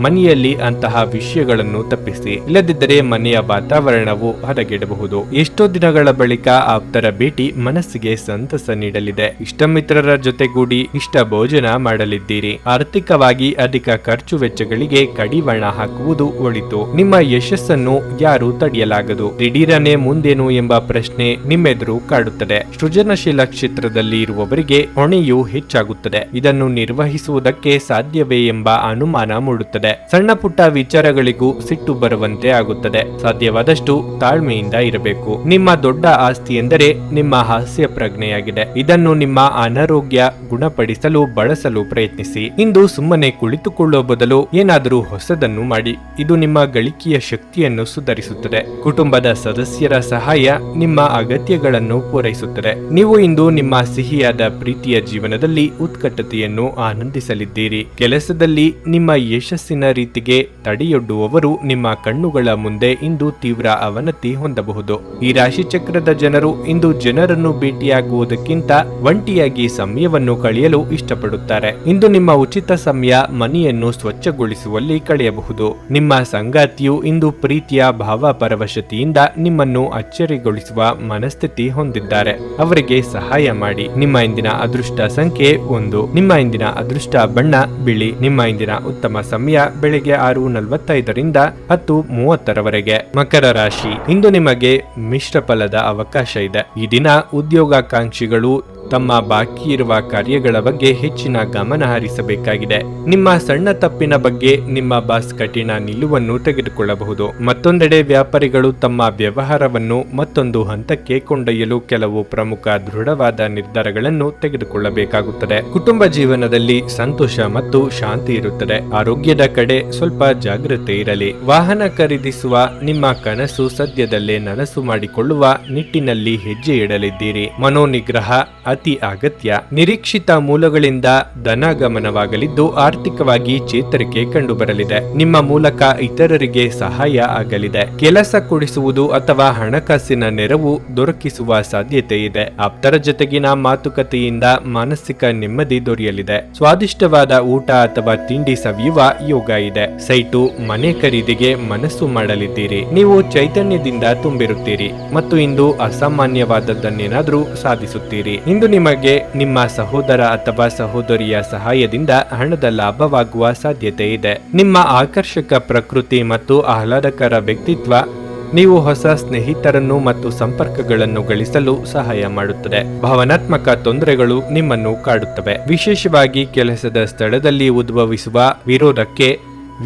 ಮನೆಯಲ್ಲಿ ಅಂತಹ ವಿಷಯಗಳನ್ನು ತಪ್ಪಿಸಿ, ಇಲ್ಲದಿದ್ದರೆ ಮನೆಯ ವಾತಾವರಣವು ಹದಗೆಡಬಹುದು. ಎಷ್ಟೋ ದಿನಗಳ ಬಳಿಕ ಆಪ್ತರ ಭೇಟಿ ಮನಸ್ಸಿಗೆ ಸಂತಸ ನೀಡಲಿದೆ. ಇಷ್ಟ ಮಿತ್ರರ ಜೊತೆಗೂಡಿ ಇಷ್ಟ ಭೋಜನ ಮಾಡಲಿದ್ದೀರಿ. ಆರ್ಥಿಕವಾಗಿ ಅಧಿಕ ಖರ್ಚು ವೆಚ್ಚಗಳಿಗೆ ಕಡಿವಾಣ ಹಾಕುವುದು ಒಳಿತು. ನಿಮ್ಮ ಯಶಸ್ಸನ್ನು ಯಾರು ತಡೆಯಲಾಗದು. ದಿಢೀರನೆ ಮುಂದೇನು ಎಂಬ ಪ್ರಶ್ನೆ ನಿಮ್ಮೆದುರು ಕಾಡುತ್ತದೆ. ಸೃಜನಶೀಲ ಕ್ಷೇತ್ರದಲ್ಲಿ ಇರುವವರಿಗೆ ಹೊಣೆಯೂ ಹೆಚ್ಚಾಗುತ್ತದೆ. ಇದನ್ನು ನಿರ್ವಹಿಸುವುದಕ್ಕೆ ಸಾಧ್ಯವೇ ಎಂಬ ಅನುಮಾನ ಮೂಡುತ್ತದೆ. ಸಣ್ಣ ಪುಟ್ಟ ವಿಚಾರಗಳಿಗೂ ಸಿಟ್ಟು ಬರುವಂತೆ ಆಗುತ್ತದೆ. ಸಾಧ್ಯವಾದಷ್ಟು ತಾಳ್ಮೆಯಿಂದ ಇರಬೇಕು. ನಿಮ್ಮ ದೊಡ್ಡ ಆಸ್ತಿ ಎಂದರೆ ನಿಮ್ಮ ಹಾಸ್ಯ ಪ್ರಜ್ಞೆಯಾಗಿದೆ. ಇದನ್ನು ನಿಮ್ಮ ಅನಾರೋಗ್ಯ ಗುಣಪಡಿಸಲು ಬಳಸಲು ಪ್ರಯತ್ನಿಸಿ. ಇಂದು ಸುಮ್ಮನೆ ಕುಳಿತುಕೊಳ್ಳುವ ಬದಲು ಏನಾದರೂ ಹೊಸದನ್ನು ಮಾಡಿ. ಇದು ನಿಮ್ಮ ಗಳಿಕೆಯ ಶಕ್ತಿಯನ್ನು ಸುಧಾರಿಸುತ್ತದೆ. ಕುಟುಂಬದ ಸದಸ್ಯರ ಸಹಾಯ ನಿಮ್ಮ ಅಗತ್ಯಗಳನ್ನು ಪೂರೈಸುತ್ತದೆ. ನೀವು ಇಂದು ನಿಮ್ಮ ಸಿಹಿಯಾದ ಪ್ರೀತಿಯ ಜೀವನದಲ್ಲಿ ಉತ್ಕಟತೆಯನ್ನು ಆನಂದಿಸಲಿದ್ದೀರಿ. ಕೆಲಸದಲ್ಲಿ ನಿಮ್ಮ ಯಶಸ್ಸಿನ ರೀತಿಗೆ ತಡೆಯೊಡ್ಡುವವರು ನಿಮ್ಮ ಕಣ್ಣುಗಳ ಮುಂದೆ ಇಂದು ತೀವ್ರ ಅವನತಿ ಹೊಂದಬಹುದು. ಈ ರಾಶಿ ಚಕ್ರದ ಜನರು ಇಂದು ಜನರನ್ನು ಭೇಟಿಯಾಗುವುದಕ್ಕಿಂತ ಒಂಟಿಯಾಗಿ ಸಮಯವನ್ನು ಕಳೆಯಲು ಇಷ್ಟಪಡುತ್ತಾರೆ. ಇಂದು ನಿಮ್ಮ ಉಚಿತ ಸಮಯ ಮನೆಯನ್ನು ಸ್ವಚ್ಛಗೊಳಿಸುವಲ್ಲಿ ಕಳೆಯಬಹುದು. ನಿಮ್ಮ ಸಂಗಾತಿಯು ಇಂದು ಪ್ರೀತಿಯ ಭಾವಪರವಶತೆಯಿಂದ ನಿಮ್ಮನ್ನು ಅಚ್ಚರಿಗೊಳಿಸುವ ಮನಸ್ಥಿತಿ ಹೊಂದಿದ್ದಾರೆ. ಅವರಿಗೆ ಸಹಾಯ ಮಾಡಿ. ನಿಮ್ಮ ಇಂದಿನ ಅದೃಷ್ಟ ಸಂಖ್ಯೆ 1. ನಿಮ್ಮ ಇಂದಿನ ಅದೃಷ್ಟ ಬಣ್ಣ ಬಿಳಿ. ನಿಮ್ಮ ಇಂದಿನ ಉತ್ತಮ ಸಮಯ ಬೆಳಗ್ಗೆ 6:45ರಿಂದ 10:30ರವರೆಗೆ. ಮಕರ ರಾಶಿ, ಇಂದು ನಿಮಗೆ ಮಿಶ್ರ ಫಲದ ಅವಕಾಶ ಇದೆ. ಈ ದಿನ ಉದ್ಯೋಗಾಕಾಂಕ್ಷಿಗಳು ತಮ್ಮ ಬಾಕಿ ಇರುವ ಕಾರ್ಯಗಳ ಬಗ್ಗೆ ಹೆಚ್ಚಿನ ಗಮನ ಹರಿಸಬೇಕಾಗಿದೆ. ನಿಮ್ಮ ಸಣ್ಣ ತಪ್ಪಿನ ಬಗ್ಗೆ ನಿಮ್ಮ ಬಾಸ್ ಕಠಿಣ ನಿಲುವನ್ನು ತೆಗೆದುಕೊಳ್ಳಬಹುದು. ಮತ್ತೊಂದೆಡೆ ವ್ಯಾಪಾರಿಗಳು ತಮ್ಮ ವ್ಯವಹಾರವನ್ನು ಮತ್ತೊಂದು ಹಂತಕ್ಕೆ ಕೊಂಡೊಯ್ಯಲು ಕೆಲವು ಪ್ರಮುಖ ದೃಢವಾದ ನಿರ್ಧಾರಗಳನ್ನು ತೆಗೆದುಕೊಳ್ಳಬೇಕಾಗುತ್ತದೆ. ಕುಟುಂಬ ಜೀವನದಲ್ಲಿ ಸಂತೋಷ ಮತ್ತು ಶಾಂತಿ ಇರುತ್ತದೆ. ಆರೋಗ್ಯದ ಕಡೆ ಸ್ವಲ್ಪ ಜಾಗೃತೆ ಇರಲಿ. ವಾಹನ ಖರೀದಿಸುವ ನಿಮ್ಮ ಕನಸು ಸದ್ಯದಲ್ಲೇ ನನಸು ಮಾಡಿಕೊಳ್ಳುವ ನಿಟ್ಟಿನಲ್ಲಿ ಹೆಜ್ಜೆ ಇಡಲಿದ್ದೀರಿ. ಮನೋನಿಗ್ರಹ ಅತಿ ಅಗತ್ಯ. ನಿರೀಕ್ಷಿತ ಮೂಲಗಳಿಂದ ಧನಾಗಮನವಾಗಲಿದ್ದು ಆರ್ಥಿಕವಾಗಿ ಚೇತರಿಕೆ ಕಂಡುಬರಲಿದೆ. ನಿಮ್ಮ ಮೂಲಕ ಇತರರಿಗೆ ಸಹಾಯ ಆಗಲಿದೆ. ಕೆಲಸ ಕೊಡಿಸುವುದು ಅಥವಾ ಹಣಕಾಸಿನ ನೆರವು ದೊರಕಿಸುವ ಸಾಧ್ಯತೆ ಇದೆ. ಆಪ್ತರ ಜೊತೆಗಿನ ಮಾತುಕತೆಯಿಂದ ಮಾನಸಿಕ ನೆಮ್ಮದಿ ದೊರೆಯಲಿದೆ. ಸ್ವಾದಿಷ್ಟವಾದ ಊಟ ಅಥವಾ ತಿಂಡಿ ಸವಿಯುವ ಯೋಗ ಇದೆ. ಸೈಟು ಮನೆ ಖರೀದಿಗೆ ಮನಸ್ಸು ಮಾಡಲಿದ್ದೀರಿ. ನೀವು ಚೈತನ್ಯದಿಂದ ತುಂಬಿರುತ್ತೀರಿ ಮತ್ತು ಇಂದು ಅಸಾಮಾನ್ಯವಾದದ್ದನ್ನೇನಾದರೂ ಸಾಧಿಸುತ್ತೀರಿ. ಇಂದು ನಿಮಗೆ ನಿಮ್ಮ ಸಹೋದರ ಅಥವಾ ಸಹೋದರಿಯ ಸಹಾಯದಿಂದ ಹಣದ ಲಾಭವಾಗುವ ಸಾಧ್ಯತೆ ಇದೆ. ನಿಮ್ಮ ಆಕರ್ಷಕ ಪ್ರಕೃತಿ ಮತ್ತು ಆಹ್ಲಾದಕರ ವ್ಯಕ್ತಿತ್ವ ನೀವು ಹೊಸ ಸ್ನೇಹಿತರನ್ನು ಮತ್ತು ಸಂಪರ್ಕಗಳನ್ನು ಗಳಿಸಲು ಸಹಾಯ ಮಾಡುತ್ತದೆ. ಭಾವನಾತ್ಮಕ ತೊಂದರೆಗಳು ನಿಮ್ಮನ್ನು ಕಾಡುತ್ತವೆ. ವಿಶೇಷವಾಗಿ ಕೆಲಸದ ಸ್ಥಳದಲ್ಲಿ ಉದ್ಭವಿಸುವ ವಿರೋಧಕ್ಕೆ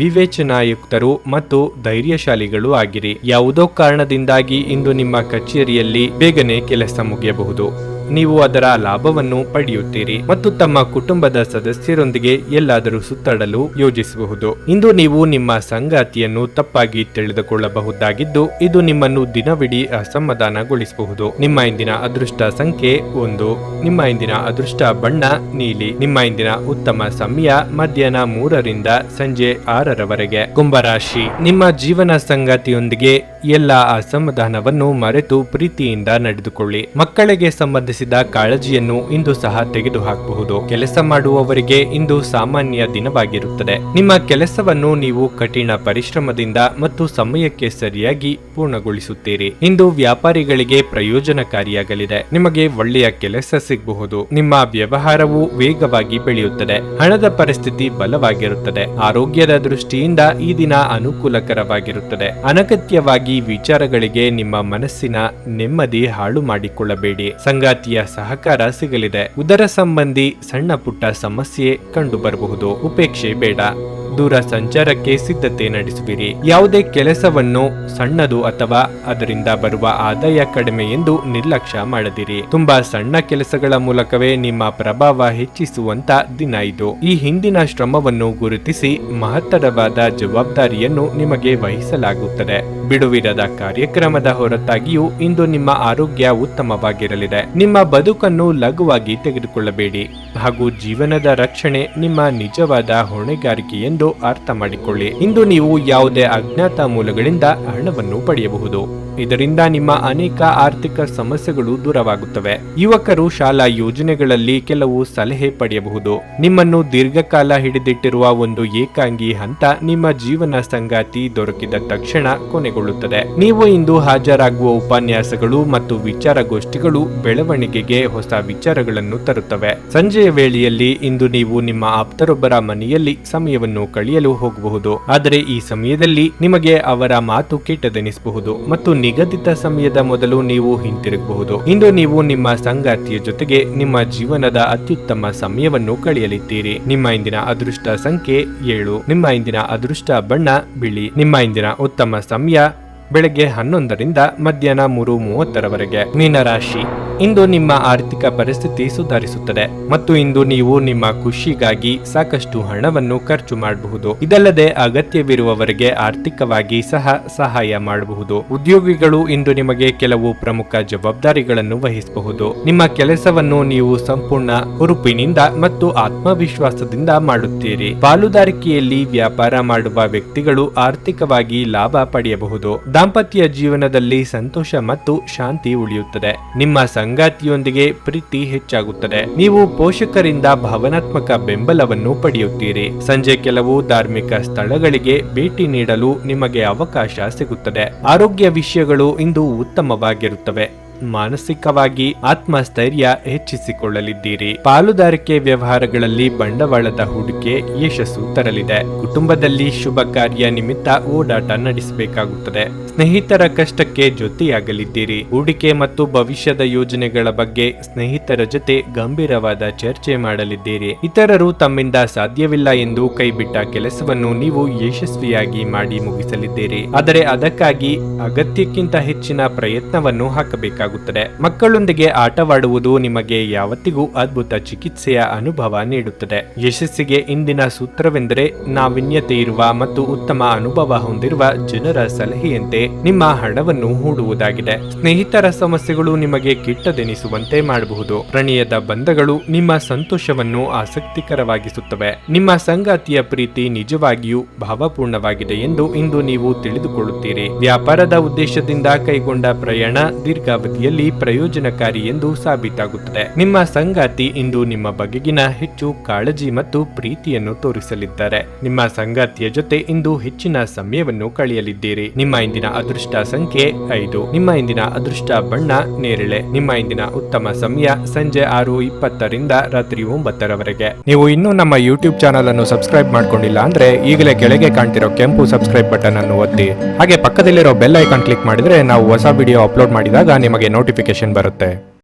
ವಿವೇಚನಾಯುಕ್ತರು ಮತ್ತು ಧೈರ್ಯಶಾಲಿಗಳು ಆಗಿರಿ. ಯಾವುದೋ ಕಾರಣದಿಂದಾಗಿ ಇಂದು ನಿಮ್ಮ ಕಚೇರಿಯಲ್ಲಿ ಬೇಗನೆ ಕೆಲಸ ಮುಗಿಯಬಹುದು. ನೀವು ಅದರ ಲಾಭವನ್ನು ಪಡೆಯುತ್ತೀರಿ ಮತ್ತು ತಮ್ಮ ಕುಟುಂಬದ ಸದಸ್ಯರೊಂದಿಗೆ ಎಲ್ಲಾದರೂ ಸುತ್ತಾಡಲು ಯೋಜಿಸಬಹುದು. ಇಂದು ನೀವು ನಿಮ್ಮ ಸಂಗಾತಿಯನ್ನು ತಪ್ಪಾಗಿ ತಿಳಿದುಕೊಳ್ಳಬಹುದಾಗಿದ್ದು ಇದು ನಿಮ್ಮನ್ನು ದಿನವಿಡೀ ಅಸಮಾಧಾನಗೊಳಿಸಬಹುದು. ನಿಮ್ಮ ಇಂದಿನ ಅದೃಷ್ಟ ಸಂಖ್ಯೆ 1. ನಿಮ್ಮ ಇಂದಿನ ಅದೃಷ್ಟ ಬಣ್ಣ ನೀಲಿ. ನಿಮ್ಮ ಇಂದಿನ ಉತ್ತಮ ಸಮಯ ಮಧ್ಯಾಹ್ನ 3ರಿಂದ ಸಂಜೆ 6ರವರೆಗೆ. ಕುಂಭರಾಶಿ, ನಿಮ್ಮ ಜೀವನ ಸಂಗಾತಿಯೊಂದಿಗೆ ಎಲ್ಲ ಅಸಮಾಧಾನವನ್ನು ಮರೆತು ಪ್ರೀತಿಯಿಂದ ನಡೆದುಕೊಳ್ಳಿ. ಮಕ್ಕಳಿಗೆ ಸಂಬಂಧಿಸಿದ ಕಾಳಜಿಯನ್ನು ಇಂದು ಸಹ ತೆಗೆದುಹಾಕಬಹುದು. ಕೆಲಸ ಮಾಡುವವರಿಗೆ ಇಂದು ಸಾಮಾನ್ಯ ದಿನವಾಗಿರುತ್ತದೆ. ನಿಮ್ಮ ಕೆಲಸವನ್ನು ನೀವು ಕಠಿಣ ಪರಿಶ್ರಮದಿಂದ ಮತ್ತು ಸಮಯಕ್ಕೆ ಸರಿಯಾಗಿ ಪೂರ್ಣಗೊಳಿಸುತ್ತೀರಿ. ಇಂದು ವ್ಯಾಪಾರಿಗಳಿಗೆ ಪ್ರಯೋಜನಕಾರಿಯಾಗಲಿದೆ. ನಿಮಗೆ ಒಳ್ಳೆಯ ಕೆಲಸ ಸಿಗಬಹುದು. ನಿಮ್ಮ ವ್ಯವಹಾರವು ವೇಗವಾಗಿ ಬೆಳೆಯುತ್ತದೆ. ಹಣದ ಪರಿಸ್ಥಿತಿ ಬಲವಾಗಿರುತ್ತದೆ. ಆರೋಗ್ಯದ ದೃಷ್ಟಿಯಿಂದ ಈ ದಿನ ಅನುಕೂಲಕರವಾಗಿರುತ್ತದೆ. ಅನಗತ್ಯವಾಗಿ ವಿಚಾರಗಳಿಗೆ ನಿಮ್ಮ ಮನಸ್ಸಿನ ನೆಮ್ಮದಿ ಹಾಳು ಮಾಡಿಕೊಳ್ಳಬೇಡಿ. ಸಂಗಾತಿಯ ಸಹಕಾರ ಸಿಗಲಿದೆ. ಉದರ ಸಂಬಂಧಿ ಸಣ್ಣ ಪುಟ್ಟ ಸಮಸ್ಯೆ ಕಂಡು ಬರಬಹುದು. ಉಪೇಕ್ಷೆ ಬೇಡ. ದೂರ ಸಂಚಾರಕ್ಕೆ ಸಿದ್ಧತೆ ನಡೆಸುವಿರಿ. ಯಾವುದೇ ಕೆಲಸವನ್ನು ಸಣ್ಣದು ಅಥವಾ ಅದರಿಂದ ಬರುವ ಆದಾಯ ಕಡಿಮೆ ಎಂದು ನಿರ್ಲಕ್ಷ್ಯ ಮಾಡದಿರಿ. ತುಂಬಾ ಸಣ್ಣ ಕೆಲಸಗಳ ಮೂಲಕವೇ ನಿಮ್ಮ ಪ್ರಭಾವ ಹೆಚ್ಚಿಸುವಂತ ದಿನ ಇದು. ಈ ಹಿಂದಿನ ಶ್ರಮವನ್ನು ಗುರುತಿಸಿ ಮಹತ್ತರವಾದ ಜವಾಬ್ದಾರಿಯನ್ನು ನಿಮಗೆ ವಹಿಸಲಾಗುತ್ತದೆ. ಬಿಡುವಿರದ ಕಾರ್ಯಕ್ರಮದ ಹೊರತಾಗಿಯೂ ಇಂದು ನಿಮ್ಮ ಆರೋಗ್ಯ ಉತ್ತಮವಾಗಿರಲಿದೆ. ನಿಮ್ಮ ಬದುಕನ್ನು ಲಘುವಾಗಿ ತೆಗೆದುಕೊಳ್ಳಬೇಡಿ ಹಾಗೂ ಜೀವನದ ರಕ್ಷಣೆ ನಿಮ್ಮ ನಿಜವಾದ ಹೊಣೆಗಾರಿಕೆ ಎಂದು ಅರ್ಥ ಮಾಡಿಕೊಳ್ಳಿ. ಇಂದು ನೀವು ಯಾವುದೇ ಅಜ್ಞಾತ ಮೂಲಗಳಿಂದ ಹಣವನ್ನು ಪಡೆಯಬಹುದು. ಇದರಿಂದ ನಿಮ್ಮ ಅನೇಕ ಆರ್ಥಿಕ ಸಮಸ್ಯೆಗಳು ದೂರವಾಗುತ್ತವೆ. ಯುವಕರು ಶಾಲಾ ಯೋಜನೆಗಳಲ್ಲಿ ಕೆಲವು ಸಲಹೆ ಪಡೆಯಬಹುದು. ನಿಮ್ಮನ್ನು ದೀರ್ಘಕಾಲ ಹಿಡಿದಿಟ್ಟಿರುವ ಒಂದು ಏಕಾಂಗಿ ಹಂತ ನಿಮ್ಮ ಜೀವನ ಸಂಗಾತಿ ದೊರಕಿದ ತಕ್ಷಣ ಕೊನೆಗೊಳ್ಳುತ್ತದೆ. ನೀವು ಇಂದು ಹಾಜರಾಗುವ ಉಪನ್ಯಾಸಗಳು ಮತ್ತು ವಿಚಾರಗೋಷ್ಠಿಗಳು ಬೆಳವಣಿಗೆಗೆ ಹೊಸ ವಿಚಾರಗಳನ್ನು ತರುತ್ತವೆ. ಸಂಜೆಯ ವೇಳೆಯಲ್ಲಿ ಇಂದು ನೀವು ನಿಮ್ಮ ಆಪ್ತರೊಬ್ಬರ ಮನೆಯಲ್ಲಿ ಸಮಯವನ್ನು ಕಳೆಯಲು ಹೋಗಬಹುದು. ಆದರೆ ಈ ಸಮಯದಲ್ಲಿ ನಿಮಗೆ ಅವರ ಮಾತು ಕೆಟ್ಟದೆನಿಸಬಹುದು ಮತ್ತು ನಿಗದಿತ ಸಮಯದ ಮೊದಲು ನೀವು ಹಿಂತಿರುಗಬಹುದು. ಇಂದು ನೀವು ನಿಮ್ಮ ಸಂಗಾತಿಯ ಜೊತೆಗೆ ನಿಮ್ಮ ಜೀವನದ ಅತ್ಯುತ್ತಮ ಸಮಯವನ್ನು ಕಳೆಯಲಿದ್ದೀರಿ. ನಿಮ್ಮ ಇಂದಿನ ಅದೃಷ್ಟ ಸಂಖ್ಯೆ 7. ನಿಮ್ಮ ಇಂದಿನ ಅದೃಷ್ಟ ಬಣ್ಣ ಬಿಳಿ. ನಿಮ್ಮ ಇಂದಿನ ಉತ್ತಮ ಸಮಯ ಬೆಳಗ್ಗೆ 11 ರಿಂದ ಮಧ್ಯಾಹ್ನ 3:30 ಮೀನರಾಶಿ, ಇಂದು ನಿಮ್ಮ ಆರ್ಥಿಕ ಪರಿಸ್ಥಿತಿ ಸುಧಾರಿಸುತ್ತದೆ ಮತ್ತು ಇಂದು ನೀವು ನಿಮ್ಮ ಖುಷಿಗಾಗಿ ಸಾಕಷ್ಟು ಹಣವನ್ನು ಖರ್ಚು ಮಾಡಬಹುದು. ಇದಲ್ಲದೆ ಅಗತ್ಯವಿರುವವರಿಗೆ ಆರ್ಥಿಕವಾಗಿ ಸಹಾಯ ಮಾಡಬಹುದು. ಉದ್ಯೋಗಿಗಳು ಇಂದು ನಿಮಗೆ ಕೆಲವು ಪ್ರಮುಖ ಜವಾಬ್ದಾರಿಗಳನ್ನು ವಹಿಸಬಹುದು. ನಿಮ್ಮ ಕೆಲಸವನ್ನು ನೀವು ಸಂಪೂರ್ಣ ಹುರುಪಿನಿಂದ ಮತ್ತು ಆತ್ಮವಿಶ್ವಾಸದಿಂದ ಮಾಡುತ್ತೀರಿ. ಪಾಲುದಾರಿಕೆಯಲ್ಲಿ ವ್ಯಾಪಾರ ಮಾಡುವ ವ್ಯಕ್ತಿಗಳು ಆರ್ಥಿಕವಾಗಿ ಲಾಭ ಪಡೆಯಬಹುದು. ದಾಂಪತ್ಯ ಜೀವನದಲ್ಲಿ ಸಂತೋಷ ಮತ್ತು ಶಾಂತಿ ಉಳಿಯುತ್ತದೆ. ನಿಮ್ಮ ಸಂಗಾತಿಯೊಂದಿಗೆ ಪ್ರೀತಿ ಹೆಚ್ಚಾಗುತ್ತದೆ. ನೀವು ಪೋಷಕರಿಂದ ಭಾವನಾತ್ಮಕ ಬೆಂಬಲವನ್ನು ಪಡೆಯುತ್ತೀರಿ. ಸಂಜೆ ಕೆಲವು ಧಾರ್ಮಿಕ ಸ್ಥಳಗಳಿಗೆ ಭೇಟಿ ನೀಡಲು ನಿಮಗೆ ಅವಕಾಶ ಸಿಗುತ್ತದೆ. ಆರೋಗ್ಯ ವಿಷಯಗಳು ಇಂದು ಉತ್ತಮವಾಗಿರುತ್ತವೆ. ಮಾನಸಿಕವಾಗಿ ಆತ್ಮಸ್ಥೈರ್ಯ ಹೆಚ್ಚಿಸಿಕೊಳ್ಳಲಿದ್ದೀರಿ. ಪಾಲುದಾರಿಕೆ ವ್ಯವಹಾರಗಳಲ್ಲಿ ಬಂಡವಾಳದ ಹೂಡಿಕೆ ಯಶಸ್ಸು ತರಲಿದೆ. ಕುಟುಂಬದಲ್ಲಿ ಶುಭ ಕಾರ್ಯ ನಿಮಿತ್ತ ಓಡಾಟ ನಡೆಸಬೇಕಾಗುತ್ತದೆ. ಸ್ನೇಹಿತರ ಕಷ್ಟಕ್ಕೆ ಜೊತೆಯಾಗಲಿದ್ದೀರಿ. ಹೂಡಿಕೆ ಮತ್ತು ಭವಿಷ್ಯದ ಯೋಜನೆಗಳ ಬಗ್ಗೆ ಸ್ನೇಹಿತರ ಜೊತೆ ಗಂಭೀರವಾದ ಚರ್ಚೆ ಮಾಡಲಿದ್ದೀರಿ. ಇತರರು ತಮ್ಮಿಂದ ಸಾಧ್ಯವಿಲ್ಲ ಎಂದು ಕೈಬಿಟ್ಟ ಕೆಲಸವನ್ನು ನೀವು ಯಶಸ್ವಿಯಾಗಿ ಮಾಡಿ ಮುಗಿಸಲಿದ್ದೀರಿ. ಆದರೆ ಅದಕ್ಕಾಗಿ ಅಗತ್ಯಕ್ಕಿಂತ ಹೆಚ್ಚಿನ ಪ್ರಯತ್ನವನ್ನು ಹಾಕಬೇಕಾಗುತ್ತದೆ. ಮಕ್ಕಳೊಂದಿಗೆ ಆಟವಾಡುವುದು ನಿಮಗೆ ಯಾವತ್ತಿಗೂ ಅದ್ಭುತ ಚಿಕಿತ್ಸೆಯ ಅನುಭವ ನೀಡುತ್ತದೆ. ಯಶಸ್ಸಿಗೆ ಇಂದಿನ ಸೂತ್ರವೆಂದರೆ ನಾವೀನ್ಯತೆ ಇರುವ ಮತ್ತು ಉತ್ತಮ ಅನುಭವ ಹೊಂದಿರುವ ಜನರ ಸಲಹೆಯಂತೆ ನಿಮ್ಮ ಹಣವನ್ನು ಹೂಡುವುದಾಗಿದೆ. ಸ್ನೇಹಿತರ ಸಮಸ್ಯೆಗಳು ನಿಮಗೆ ಕೆಟ್ಟದೆನಿಸುವಂತೆ ಮಾಡಬಹುದು. ಪ್ರಣಯದ ಬಂಧಗಳು ನಿಮ್ಮ ಸಂತೋಷವನ್ನು ಆಸಕ್ತಿಕರವಾಗಿಸುತ್ತವೆ. ನಿಮ್ಮ ಸಂಗಾತಿಯ ಪ್ರೀತಿ ನಿಜವಾಗಿಯೂ ಭಾವಪೂರ್ಣವಾಗಿದೆ ಎಂದು ಇಂದು ನೀವು ತಿಳಿದುಕೊಳ್ಳುತ್ತೀರಿ. ವ್ಯಾಪಾರದ ಉದ್ದೇಶದಿಂದ ಕೈಗೊಂಡ ಪ್ರಯಾಣ ದೀರ್ಘಾವಧಿಯಲ್ಲಿ ಪ್ರಯೋಜನಕಾರಿ ಎಂದು ಸಾಬೀತಾಗುತ್ತದೆ. ನಿಮ್ಮ ಸಂಗಾತಿ ಇಂದು ನಿಮ್ಮ ಬಗೆಗಿನ ಹೆಚ್ಚು ಕಾಳಜಿ ಮತ್ತು ಪ್ರೀತಿಯನ್ನು ತೋರಿಸಲಿದ್ದಾರೆ. ನಿಮ್ಮ ಸಂಗಾತಿಯ ಜೊತೆ ಇಂದು ಹೆಚ್ಚಿನ ಸಮಯವನ್ನು ಕಳೆಯಲಿದ್ದೀರಿ. ನಿಮ್ಮ ಇಂದಿನ ಅದೃಷ್ಟ ಸಂಖ್ಯೆ 5. ನಿಮ್ಮ ಇಂದಿನ ಅದೃಷ್ಟ ಬಣ್ಣ ನೇರಳೆ. ನಿಮ್ಮ ಇಂದಿನ ಉತ್ತಮ ಸಮಯ ಸಂಜೆ 6:20 ರಿಂದ ರಾತ್ರಿ 9:00 ನೀವು ಇನ್ನೂ ನಮ್ಮ ಯೂಟ್ಯೂಬ್ ಚಾನಲ್ ಅನ್ನು ಸಬ್ಸ್ಕ್ರೈಬ್ ಮಾಡ್ಕೊಂಡಿಲ್ಲ ಅಂದ್ರೆ ಈಗಲೇ ಕೆಳಗೆ ಕಾಣ್ತಿರೋ ಕೆಂಪು ಸಬ್ಸ್ಕ್ರೈಬ್ ಬಟನ್ ಅನ್ನು ಒತ್ತಿ. ಹಾಗೆ ಪಕ್ಕದಲ್ಲಿರೋ ಬೆಲ್ ಐಕಾನ್ ಕ್ಲಿಕ್ ಮಾಡಿದ್ರೆ ನಾವು ಹೊಸ ವಿಡಿಯೋ ಅಪ್ಲೋಡ್ ಮಾಡಿದಾಗ ನಿಮಗೆ ನೋಟಿಫಿಕೇಶನ್ ಬರುತ್ತೆ.